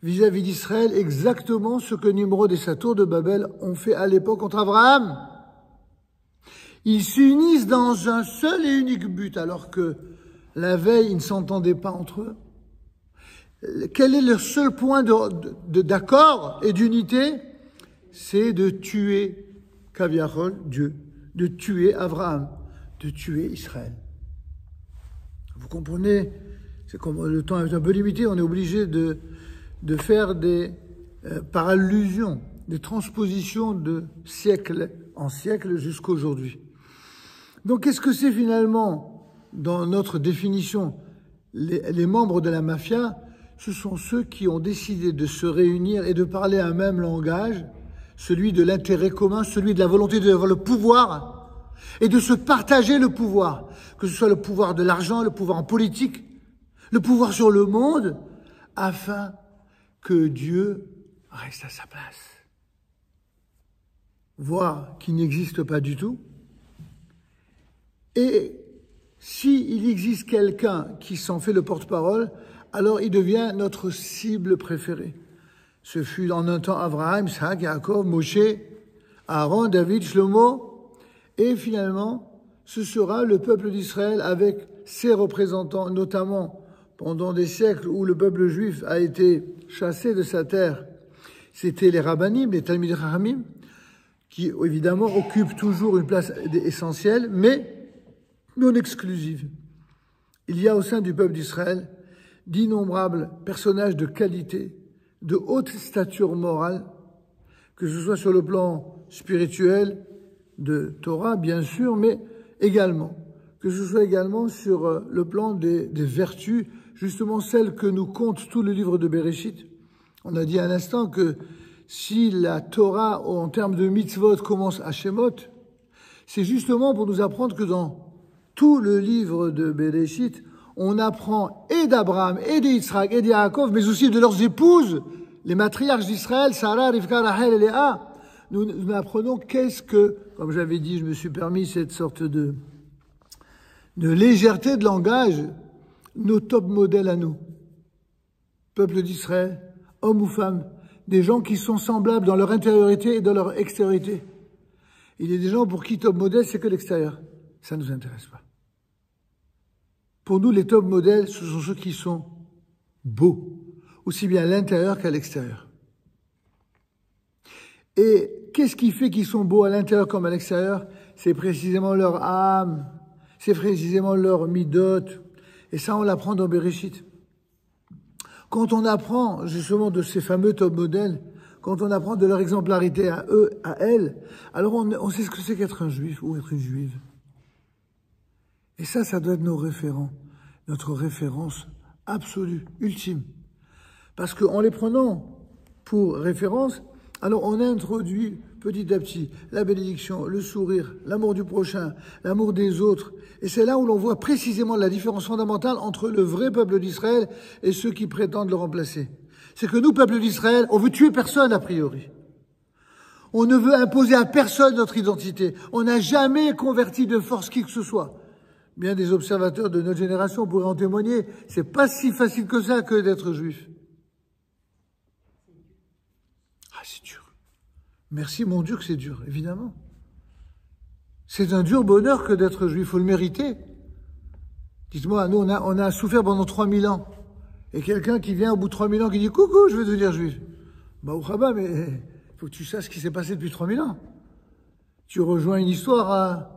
vis-à-vis d'Israël, exactement ce que Nimrod et sa tour de Babel ont fait à l'époque contre Abraham. Ils s'unissent dans un seul et unique but, alors que la veille, ils ne s'entendaient pas entre eux. Quel est leur seul point d'accord et d'unité? C'est de tuer Kaviachol, Dieu, de tuer Abraham, de tuer Israël. Vous comprenez? C'est comme le temps est un peu limité, on est obligé de faire par allusion, des transpositions de siècle en siècle jusqu'à aujourd'hui. Donc, qu'est-ce que c'est finalement, dans notre définition, les membres de la mafia? Ce sont ceux qui ont décidé de se réunir et de parler un même langage, celui de l'intérêt commun, celui de la volonté d'avoir le pouvoir et de se partager le pouvoir, que ce soit le pouvoir de l'argent, le pouvoir en politique, le pouvoir sur le monde, afin que Dieu reste à sa place. Voire qu'il n'existe pas du tout. Et s'il existe quelqu'un qui s'en fait le porte-parole, alors il devient notre cible préférée. Ce fut en un temps Abraham, Isaac, Jacob, Moshe, Aaron, David, Shlomo, et finalement, ce sera le peuple d'Israël avec ses représentants, notamment pendant des siècles où le peuple juif a été chassé de sa terre. C'était les rabbanim, les talmidei chachamim, qui évidemment occupent toujours une place essentielle, mais non exclusive. Il y a au sein du peuple d'Israël d'innombrables personnages de qualité, de haute stature morale, que ce soit sur le plan spirituel, de Torah bien sûr, mais également, que ce soit également sur le plan des vertus, justement celles que nous compte tout le livre de Bereshit. On a dit à l'instant que si la Torah, en termes de mitzvot, commence à Shemot, c'est justement pour nous apprendre que dans tout le livre de Bereshit, on apprend et d'Abraham, et d'Yitzhak, et d'Yaakov, mais aussi de leurs épouses, les matriarches d'Israël, Sarah, Rivka, Rachel et Léa. nous apprenons qu'est-ce que, comme j'avais dit, je me suis permis cette sorte de légèreté de langage, nos top modèles à nous. Peuple d'Israël, hommes ou femmes, des gens qui sont semblables dans leur intériorité et dans leur extériorité. Il y a des gens pour qui top modèle, c'est que l'extérieur. Ça ne nous intéresse pas. Pour nous, les top modèles, ce sont ceux qui sont beaux, aussi bien à l'intérieur qu'à l'extérieur. Et qu'est-ce qui fait qu'ils sont beaux à l'intérieur comme à l'extérieur? C'est précisément leur âme, c'est précisément leur midot. Et ça, on l'apprend dans Bereshit. Quand on apprend justement de ces fameux top modèles, quand on apprend de leur exemplarité à eux, à elles, alors on sait ce que c'est qu'être un juif ou être une juive. Et ça doit être nos référents, notre référence absolue, ultime. Parce qu'en les prenant pour référence, alors on introduit petit à petit la bénédiction, le sourire, l'amour du prochain, l'amour des autres. Et c'est là où l'on voit précisément la différence fondamentale entre le vrai peuple d'Israël et ceux qui prétendent le remplacer. C'est que nous, peuple d'Israël, on veut tuer personne a priori. On ne veut imposer à personne notre identité. On n'a jamais converti de force qui que ce soit. Bien des observateurs de notre génération pourraient en témoigner. C'est pas si facile que ça que d'être juif. Ah, c'est dur. Merci mon Dieu que c'est dur, évidemment. C'est un dur bonheur que d'être juif. Il faut le mériter. Dites-moi, nous, on a souffert pendant 3000 ans. Et quelqu'un qui vient au bout de 3000 ans qui dit « Coucou, je veux devenir juif ». Bah, ouhaba, mais il faut que tu saches ce qui s'est passé depuis 3000 ans. Tu rejoins une histoire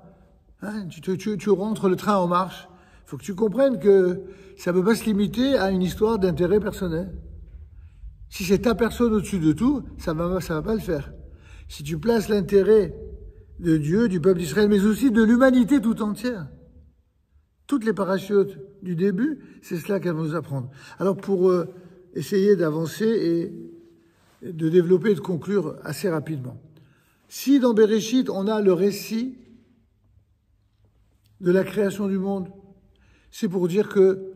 tu rentres le train en marche. Il faut que tu comprennes que ça ne peut pas se limiter à une histoire d'intérêt personnel. Si c'est ta personne au-dessus de tout, ça va pas le faire. Si tu places l'intérêt de Dieu, du peuple d'Israël, mais aussi de l'humanité tout entière, toutes les parachutes du début, c'est cela qu'elles vont nous apprendre. Alors pour essayer d'avancer et de développer et de conclure assez rapidement. Si dans Bereshit, on a le récit de la création du monde, c'est pour dire que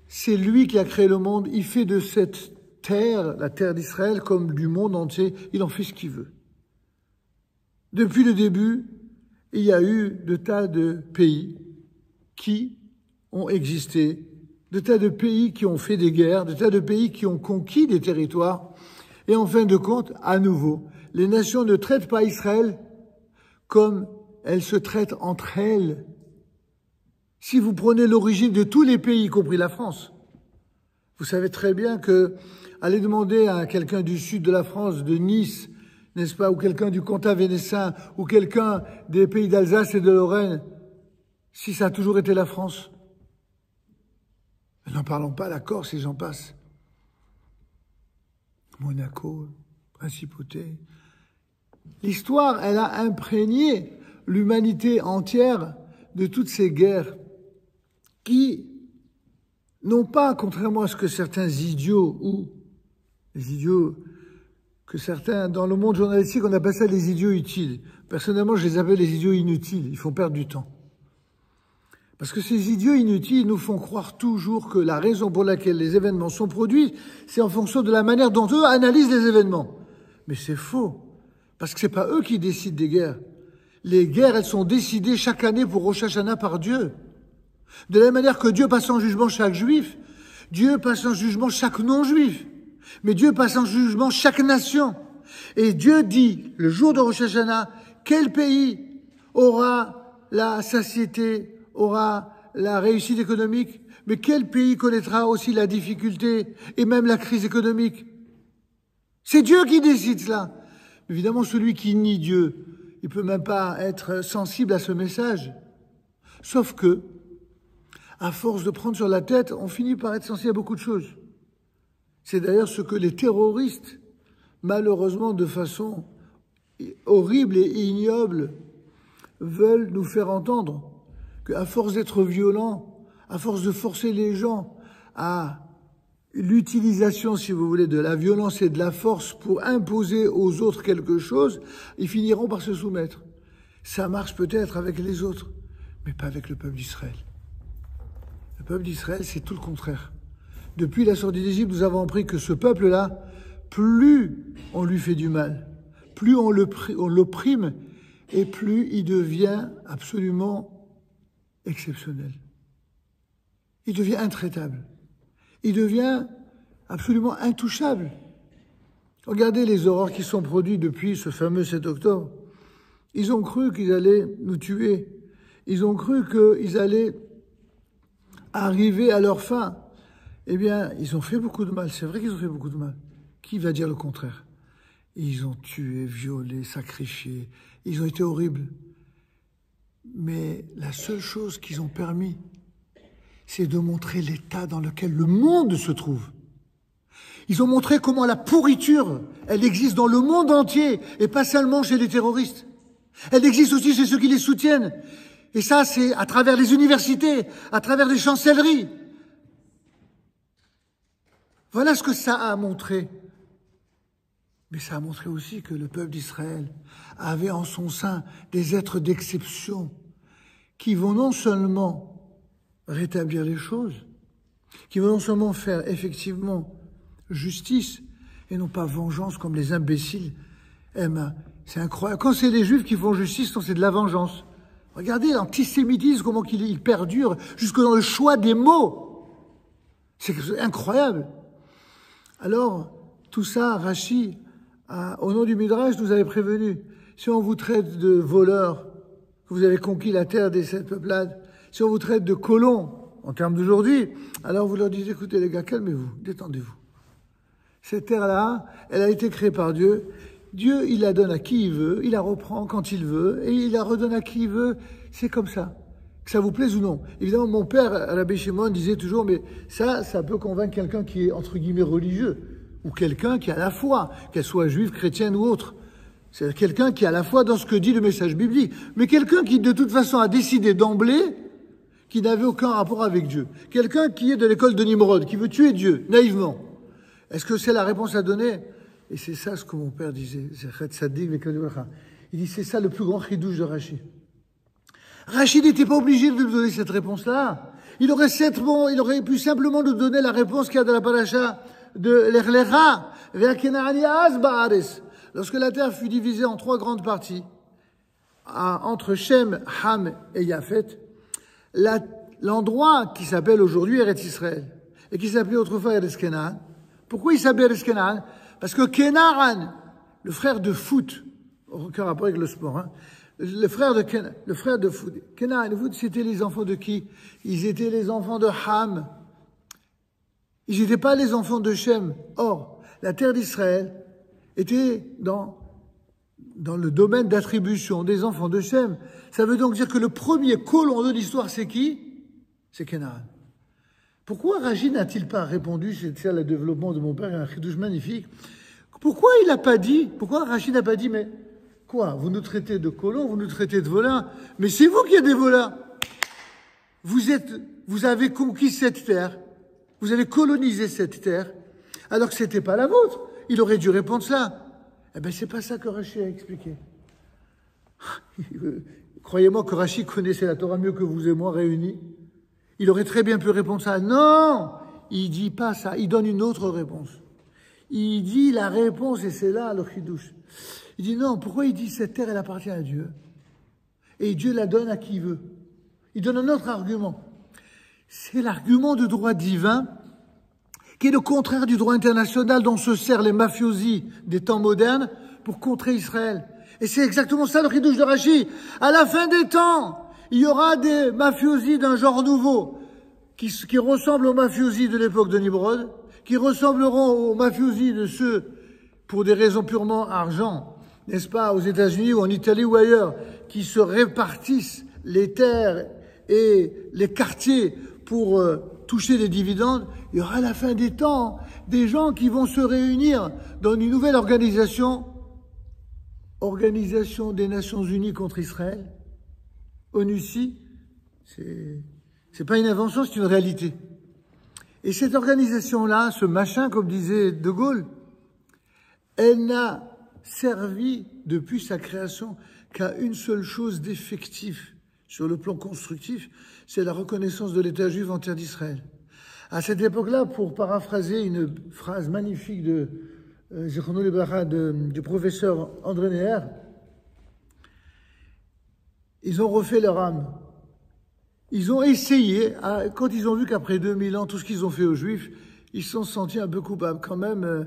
c'est lui qui a créé le monde, il fait de cette terre, la terre d'Israël, comme du monde entier, il en fait ce qu'il veut. Depuis le début, il y a eu de tas de pays qui ont existé, de tas de pays qui ont fait des guerres, de tas de pays qui ont conquis des territoires. Et en fin de compte, à nouveau, les nations ne traitent pas Israël comme elles se traitent entre elles. Si vous prenez l'origine de tous les pays, y compris la France, vous savez très bien que allez demander à quelqu'un du sud de la France, de Nice, n'est-ce pas, ou quelqu'un du Comtat vénécin, ou quelqu'un des pays d'Alsace et de Lorraine, si ça a toujours été la France. N'en parlons pas, la Corse et j'en passe. Monaco, Principauté. L'histoire, elle a imprégné l'humanité entière de toutes ces guerres qui n'ont pas, contrairement à ce que certains idiots, ou les idiots que certains, dans le monde journalistique, on appelle ça les idiots utiles. Personnellement, je les appelle les idiots inutiles. Ils font perdre du temps. Parce que ces idiots inutiles nous font croire toujours que la raison pour laquelle les événements sont produits, c'est en fonction de la manière dont eux analysent les événements. Mais c'est faux. Parce que c'est pas eux qui décident des guerres. Les guerres, elles sont décidées chaque année pour Rosh Hashanah par Dieu. De la même manière que Dieu passe en jugement chaque juif, Dieu passe en jugement chaque non-juif. Mais Dieu passe en jugement chaque nation. Et Dieu dit, le jour de Rosh Hashanah, quel pays aura la satiété, aura la réussite économique, mais quel pays connaîtra aussi la difficulté et même la crise économique? C'est Dieu qui décide cela. Évidemment, celui qui nie Dieu, il peut même pas être sensible à ce message. Sauf que, à force de prendre sur la tête, on finit par être sensible à beaucoup de choses. C'est d'ailleurs ce que les terroristes, malheureusement de façon horrible et ignoble, veulent nous faire entendre. Qu'à force d'être violents, à force de forcer les gens à l'utilisation, si vous voulez, de la violence et de la force pour imposer aux autres quelque chose, ils finiront par se soumettre. Ça marche peut-être avec les autres, mais pas avec le peuple d'Israël. Le peuple d'Israël, c'est tout le contraire. Depuis la sortie d'Égypte, nous avons appris que ce peuple-là, plus on lui fait du mal, plus on l'opprime, et plus il devient absolument exceptionnel. Il devient intraitable. Il devient absolument intouchable. Regardez les horreurs qui sont produites depuis ce fameux 7 octobre. Ils ont cru qu'ils allaient nous tuer. Ils ont cru qu'ils allaient arriver à leur fin. Eh bien, ils ont fait beaucoup de mal. C'est vrai qu'ils ont fait beaucoup de mal. Qui va dire le contraire? Ils ont tué, violé, sacrifié. Ils ont été horribles. Mais la seule chose qu'ils ont permis, c'est de montrer l'état dans lequel le monde se trouve. Ils ont montré comment la pourriture, elle existe dans le monde entier et pas seulement chez les terroristes. Elle existe aussi chez ceux qui les soutiennent. Et ça, c'est à travers les universités, à travers les chancelleries. Voilà ce que ça a montré. Mais ça a montré aussi que le peuple d'Israël avait en son sein des êtres d'exception qui vont non seulement rétablir les choses, qui vont non seulement faire effectivement justice et non pas vengeance comme les imbéciles aiment. C'est incroyable. Quand c'est les Juifs qui font justice, c'est de la vengeance. Regardez l'antisémitisme, comment il perdure jusque dans le choix des mots. C'est incroyable. Alors, tout ça, Rachi, au nom du Midrash, nous avait prévenu. Si on vous traite de voleurs, que vous avez conquis la terre des 7 peuplades, si on vous traite de colons, en termes d'aujourd'hui, alors vous leur dites, écoutez les gars, calmez-vous, détendez-vous. Cette terre-là, elle a été créée par Dieu. Dieu, il la donne à qui il veut, il la reprend quand il veut, et il la redonne à qui il veut. C'est comme ça. Que ça vous plaise ou non. Évidemment, mon père, Rabbi Shimon, disait toujours, mais ça peut convaincre quelqu'un qui est, entre guillemets, religieux, ou quelqu'un qui a la foi, qu'elle soit juive, chrétienne ou autre. C'est quelqu'un qui a la foi dans ce que dit le message biblique. Mais quelqu'un qui, de toute façon, a décidé d'emblée qui n'avait aucun rapport avec Dieu. Quelqu'un qui est de l'école de Nimrod, qui veut tuer Dieu, naïvement. Est-ce que c'est la réponse à donner? Et c'est ça ce que mon père disait. Il dit, c'est ça le plus grand chidouche de Rachi. Rachi n'était pas obligé de nous donner cette réponse-là. Il aurait pu simplement nous donner la réponse qu'il y a dans la paracha de l'Erlecha. Lorsque la terre fut divisée en 3 grandes parties, entre Shem, Ham et Yafet, l'endroit qui s'appelle aujourd'hui Eretz Israël, et qui s'appelait autrefois Eretz Kenan. Pourquoi il s'appelait Eretz Kenan? Parce que Kenaran, le frère de foot, aucun rapport avec le sport, hein, le frère de foot, Kenaran et foot, c'était les enfants de qui? Ils étaient les enfants de Ham. Ils n'étaient pas les enfants de Shem. Or, la terre d'Israël était dans le domaine d'attribution des enfants de Shem. Ça veut donc dire que le premier colon de l'histoire, c'est qui? C'est Kenaran. Pourquoi Rachi n'a-t-il pas répondu? C'est ça le développement de mon père, un chidouche magnifique. Pourquoi il n'a pas dit? Pourquoi Rachi n'a pas dit, mais quoi? Vous nous traitez de colons, vous nous traitez de voleurs, mais c'est vous qui êtes des voleurs. Vous avez conquis cette terre, vous avez colonisé cette terre, alors que c'était pas la vôtre. Il aurait dû répondre cela. Eh ben, c'est pas ça que Rachi a expliqué. Croyez-moi que Rachi connaissait la Torah mieux que vous et moi réunis. Il aurait très bien pu répondre ça. Non, il dit pas ça. Il donne une autre réponse. Il dit la réponse, et c'est là le chidouche. Il dit non, pourquoi il dit cette terre, elle appartient à Dieu? Et Dieu la donne à qui il veut. Il donne un autre argument. C'est l'argument de droit divin, qui est le contraire du droit international dont se servent les mafiosi des temps modernes pour contrer Israël. Et c'est exactement ça le chidouche de Rachi. À la fin des temps, il y aura des mafiosi d'un genre nouveau, qui ressemblent aux mafiosi de l'époque de Nimrod, qui ressembleront aux mafiosi de ceux, pour des raisons purement argent, n'est-ce pas, aux États-Unis ou en Italie ou ailleurs, qui se répartissent les terres et les quartiers pour toucher des dividendes. Il y aura à la fin des temps des gens qui vont se réunir dans une nouvelle organisation des Nations Unies contre Israël. ONUCI, c'est pas une invention, c'est une réalité. Et cette organisation-là, ce machin, comme disait De Gaulle, elle n'a servi depuis sa création qu'à une seule chose d'effectif sur le plan constructif, c'est la reconnaissance de l'État juif en terre d'Israël. À cette époque-là, pour paraphraser une phrase magnifique de Zichrono Libracha, du professeur André Neher, ils ont refait leur âme. Ils ont essayé, quand ils ont vu qu'après 2000 ans, tout ce qu'ils ont fait aux Juifs, ils se sont sentis un peu coupables. Quand même,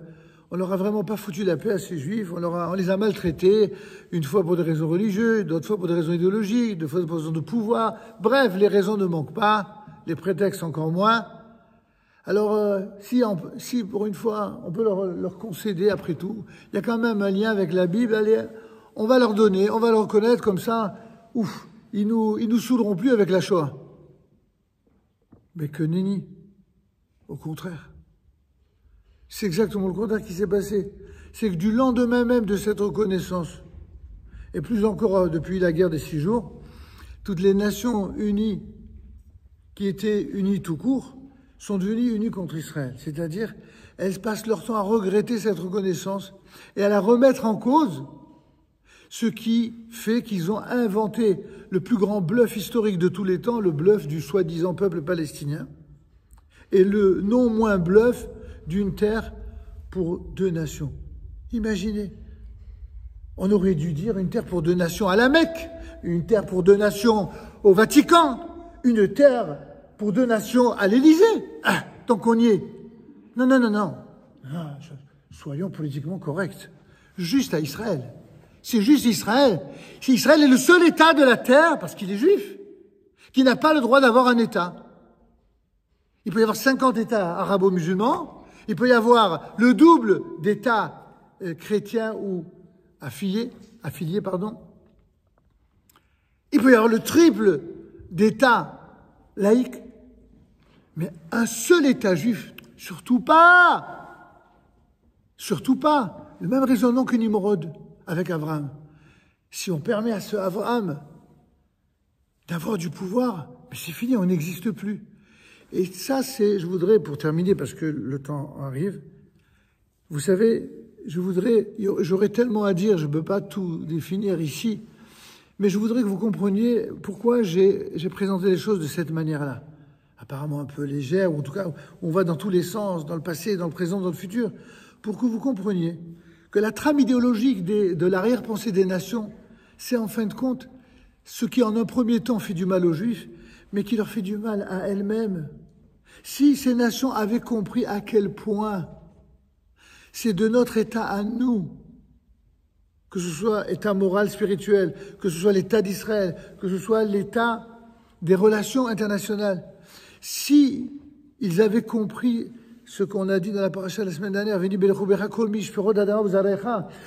on leur a vraiment pas foutu la paix à ces Juifs, on les a maltraités, une fois pour des raisons religieuses, d'autres fois pour des raisons idéologiques, d'autres fois pour des raisons de pouvoir. Bref, les raisons ne manquent pas, les prétextes encore moins. Alors, si pour une fois, on peut leur concéder après tout, il y a quand même un lien avec la Bible, allez, on va leur donner, on va leur reconnaître comme ça, ouf, ils nous saouleront plus avec la Shoah. Mais que nenni. Au contraire. C'est exactement le contraire qui s'est passé. C'est que du lendemain même de cette reconnaissance, et plus encore depuis la guerre des 6 jours, toutes les nations unies, qui étaient unies tout court, sont devenues unies contre Israël. C'est-à-dire, elles passent leur temps à regretter cette reconnaissance et à la remettre en cause, ce qui fait qu'ils ont inventé le plus grand bluff historique de tous les temps, le bluff du soi-disant peuple palestinien, et le non moins bluff d'une terre pour 2 nations. Imaginez, on aurait dû dire une terre pour 2 nations à la Mecque, une terre pour 2 nations au Vatican, une terre pour 2 nations à l'Élysée. Ah, tant qu'on y est. Non. Soyons politiquement corrects. Juste à Israël. C'est juste Israël. Israël est le seul État de la terre, parce qu'il est juif, qui n'a pas le droit d'avoir un État. Il peut y avoir 50 États arabo-musulmans, il peut y avoir le double d'États chrétiens ou affiliés. Il peut y avoir le triple d'États laïques, mais un seul État juif, surtout pas. Surtout pas. Le même raisonnement que Nimrod avec Abraham. Si on permet à ce Abraham d'avoir du pouvoir, mais c'est fini, on n'existe plus. Et ça, je voudrais, pour terminer, parce que le temps arrive, vous savez, j'aurais tellement à dire, je ne peux pas tout définir ici, mais je voudrais que vous compreniez pourquoi j'ai présenté les choses de cette manière-là. Apparemment un peu légère, ou en tout cas, on va dans tous les sens, dans le passé, dans le présent, dans le futur, pour que vous compreniez que la trame idéologique de l'arrière-pensée des nations, c'est en fin de compte ce qui en un premier temps fait du mal aux Juifs, mais qui leur fait du mal à elles-mêmes. Si ces nations avaient compris à quel point c'est de notre état à nous, que ce soit état moral, spirituel, que ce soit l'état d'Israël, que ce soit l'état des relations internationales, si ils avaient compris ce qu'on a dit dans la paracha la semaine dernière,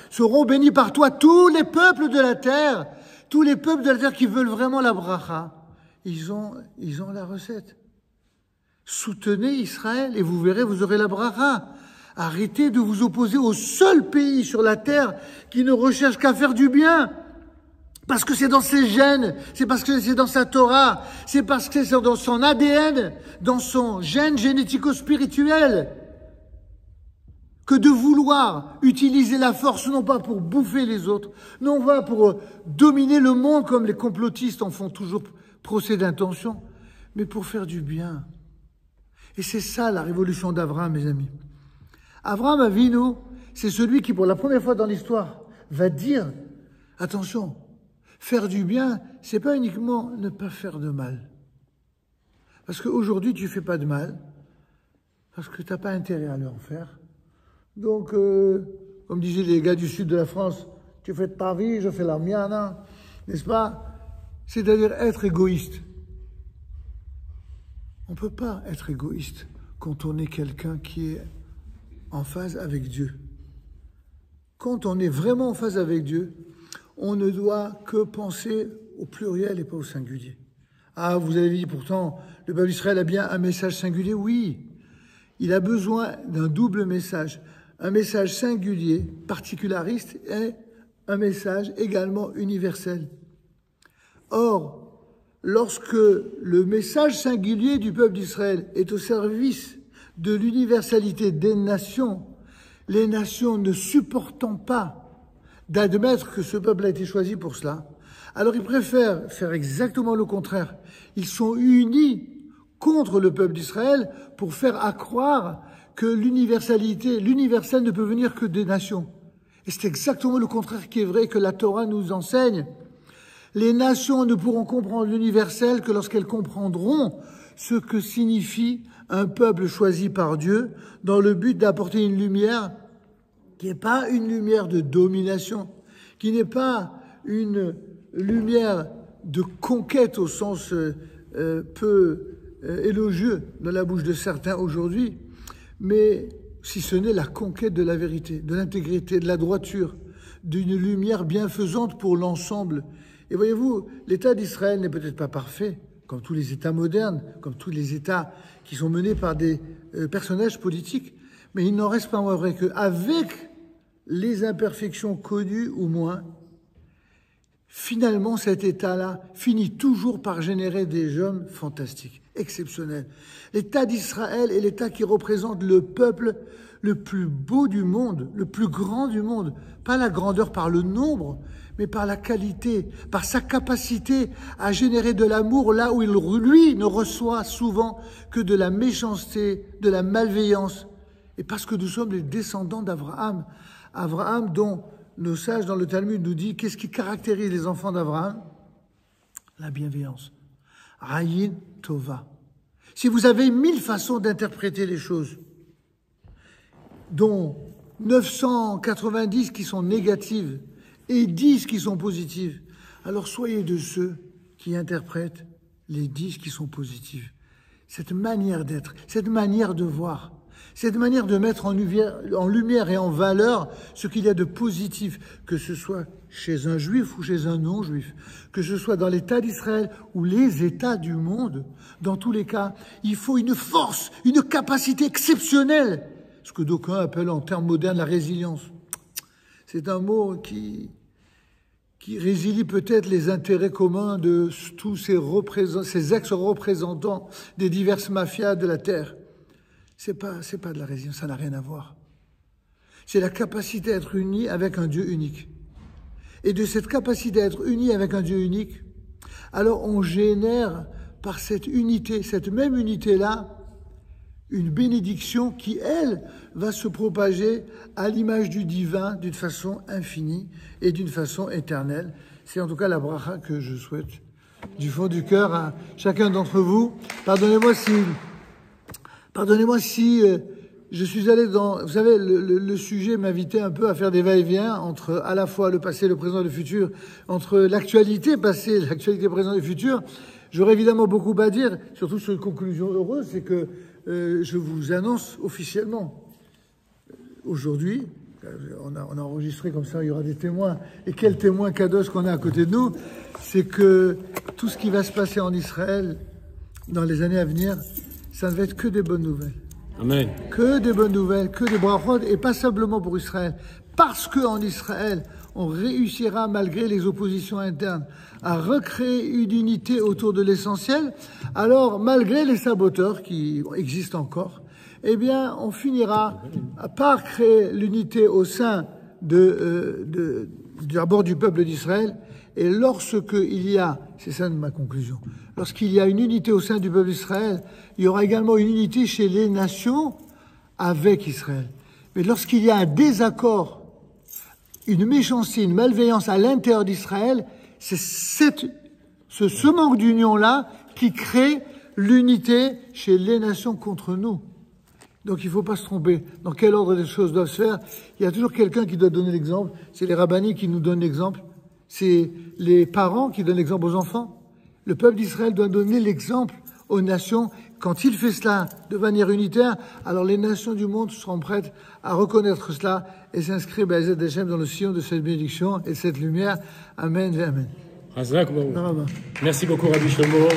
seront bénis par toi tous les peuples de la terre, qui veulent vraiment la bracha. Ils ont la recette. Soutenez Israël et vous verrez, vous aurez la bracha. Arrêtez de vous opposer au seul pays sur la terre qui ne recherche qu'à faire du bien. Parce que c'est dans ses gènes, c'est parce que c'est dans sa Torah, c'est parce que c'est dans son ADN, dans son gène génético-spirituel, que de vouloir utiliser la force non pas pour bouffer les autres, non pas pour dominer le monde comme les complotistes en font toujours procès d'intention, mais pour faire du bien. Et c'est ça la révolution d'Abraham, mes amis. Abraham Avinu, c'est celui qui, pour la première fois dans l'histoire, va dire, attention, faire du bien, c'est pas uniquement ne pas faire de mal. Parce qu'aujourd'hui, tu fais pas de mal, parce que t'as pas intérêt à le en faire. Donc, comme disaient les gars du sud de la France, tu fais ta vie, je fais la mienne, n'est-ce pas? C'est-à-dire être égoïste. On ne peut pas être égoïste quand on est quelqu'un qui est en phase avec Dieu. Quand on est vraiment en phase avec Dieu, on ne doit que penser au pluriel et pas au singulier. Ah, vous avez dit pourtant, le peuple d'Israël a bien un message singulier. Oui, il a besoin d'un double message. Un message singulier, particulariste, et un message également universel. Or, lorsque le message singulier du peuple d'Israël est au service de l'universalité des nations, les nations ne supportant pas d'admettre que ce peuple a été choisi pour cela, alors ils préfèrent faire exactement le contraire. Ils sont unis contre le peuple d'Israël pour faire accroire que l'universel ne peut venir que des nations. Et c'est exactement le contraire qui est vrai, que la Torah nous enseigne. Les nations ne pourront comprendre l'universel que lorsqu'elles comprendront ce que signifie un peuple choisi par Dieu dans le but d'apporter une lumière qui n'est pas une lumière de domination, qui n'est pas une lumière de conquête au sens peu élogieux dans la bouche de certains aujourd'hui, mais si ce n'est la conquête de la vérité, de l'intégrité, de la droiture, d'une lumière bienfaisante pour l'ensemble. Et voyez-vous, l'État d'Israël n'est peut-être pas parfait, comme tous les États modernes, comme tous les États qui sont menés par des personnages politiques, mais il n'en reste pas moins vrai qu'avec les imperfections connues ou moins, finalement cet État-là finit toujours par générer des hommes fantastiques, exceptionnels. L'État d'Israël est l'État qui représente le peuple le plus beau du monde, le plus grand du monde. Pas la grandeur par le nombre, mais par la qualité, par sa capacité à générer de l'amour là où il, lui, ne reçoit souvent que de la méchanceté, de la malveillance. Et parce que nous sommes les descendants d'Abraham, Abraham dont nos sages dans le Talmud nous disent qu'est-ce qui caractérise les enfants d'Abraham? La bienveillance. Ayin Tova. Si vous avez 1000 façons d'interpréter les choses, dont 990 qui sont négatives et 10 qui sont positives, alors soyez de ceux qui interprètent les 10 qui sont positives. Cette manière d'être, cette manière de voir, cette manière de mettre en lumière et en valeur ce qu'il y a de positif, que ce soit chez un juif ou chez un non-juif, que ce soit dans l'État d'Israël ou les États du monde, dans tous les cas, il faut une force, une capacité exceptionnelle, ce que d'aucuns appellent en termes modernes la résilience. C'est un mot qui résilie peut-être les intérêts communs de tous ces ex-représentants des diverses mafias de la terre. C'est pas de la résilience, ça n'a rien à voir. C'est la capacité à être uni avec un Dieu unique. Et de cette capacité à être uni avec un Dieu unique, alors on génère par cette unité, cette même unité-là, une bénédiction qui, elle, va se propager à l'image du divin d'une façon infinie et d'une façon éternelle. C'est en tout cas la bracha que je souhaite du fond du cœur à chacun d'entre vous. Pardonnez-moi si je suis allé dans... Vous savez, le sujet m'invitait un peu à faire des va-et-vient entre à la fois le passé, le présent et le futur, entre l'actualité passée, l'actualité présente et future. J'aurais évidemment beaucoup à dire, surtout sur une conclusion heureuse, c'est que je vous annonce officiellement, aujourd'hui, on a enregistré comme ça, il y aura des témoins, et quel témoin kadosh qu'on a à côté de nous, c'est que tout ce qui va se passer en Israël dans les années à venir, ça ne va être que des bonnes nouvelles. Amen. Que des bonnes nouvelles, que des brachot, et pas simplement pour Israël. Parce qu'en Israël, on réussira, malgré les oppositions internes, à recréer une unité autour de l'essentiel, alors, malgré les saboteurs qui existent encore, eh bien, on finira par créer l'unité au sein d'abord du peuple d'Israël, et lorsqu'il y a, c'est ça ma conclusion, lorsqu'il y a une unité au sein du peuple d'Israël, il y aura également une unité chez les nations avec Israël. Mais lorsqu'il y a un désaccord, une méchanceté, une malveillance à l'intérieur d'Israël, c'est ce manque d'union-là qui crée l'unité chez les nations contre nous. Donc il ne faut pas se tromper. Dans quel ordre les choses doivent se faire? Il y a toujours quelqu'un qui doit donner l'exemple. C'est les rabbins qui nous donnent l'exemple. C'est les parents qui donnent l'exemple aux enfants. Le peuple d'Israël doit donner l'exemple aux nations. Quand il fait cela de manière unitaire, alors les nations du monde seront prêtes à reconnaître cela et s'inscrire dans le sillon de cette bénédiction et cette lumière. Amen et Amen. Merci beaucoup, Rabbi Shlomo,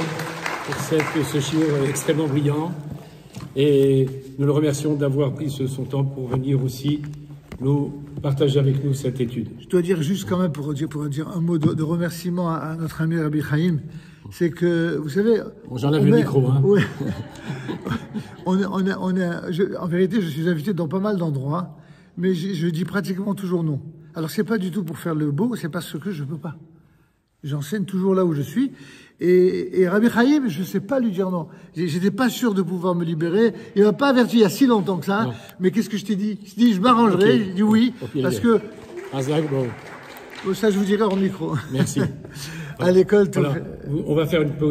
pour ce shiur extrêmement brillant. Et nous le remercions d'avoir pris son temps pour venir aussi nous partager avec nous cette étude. Je dois dire juste quand même, pour dire un mot de remerciement à notre ami Rabbi Chaim, c'est que, vous savez... J'enlève le micro, hein. Ouais. En vérité, je suis invité dans pas mal d'endroits, mais je dis pratiquement toujours non. Alors, c'est pas du tout pour faire le beau, c'est parce que je peux pas. J'enseigne toujours là où je suis, Et Rabbi Chaim, je ne sais pas lui dire non. J'étais pas sûr de pouvoir me libérer. Il m'a pas averti il y a si longtemps que ça. Non. Mais qu'est-ce que je t'ai dit? Je t'ai dit, je m'arrangerai. Okay. J'ai dit oui. Okay, parce que... Ça, je vous dirai en micro. Merci. À l'école, voilà. On va faire une pause.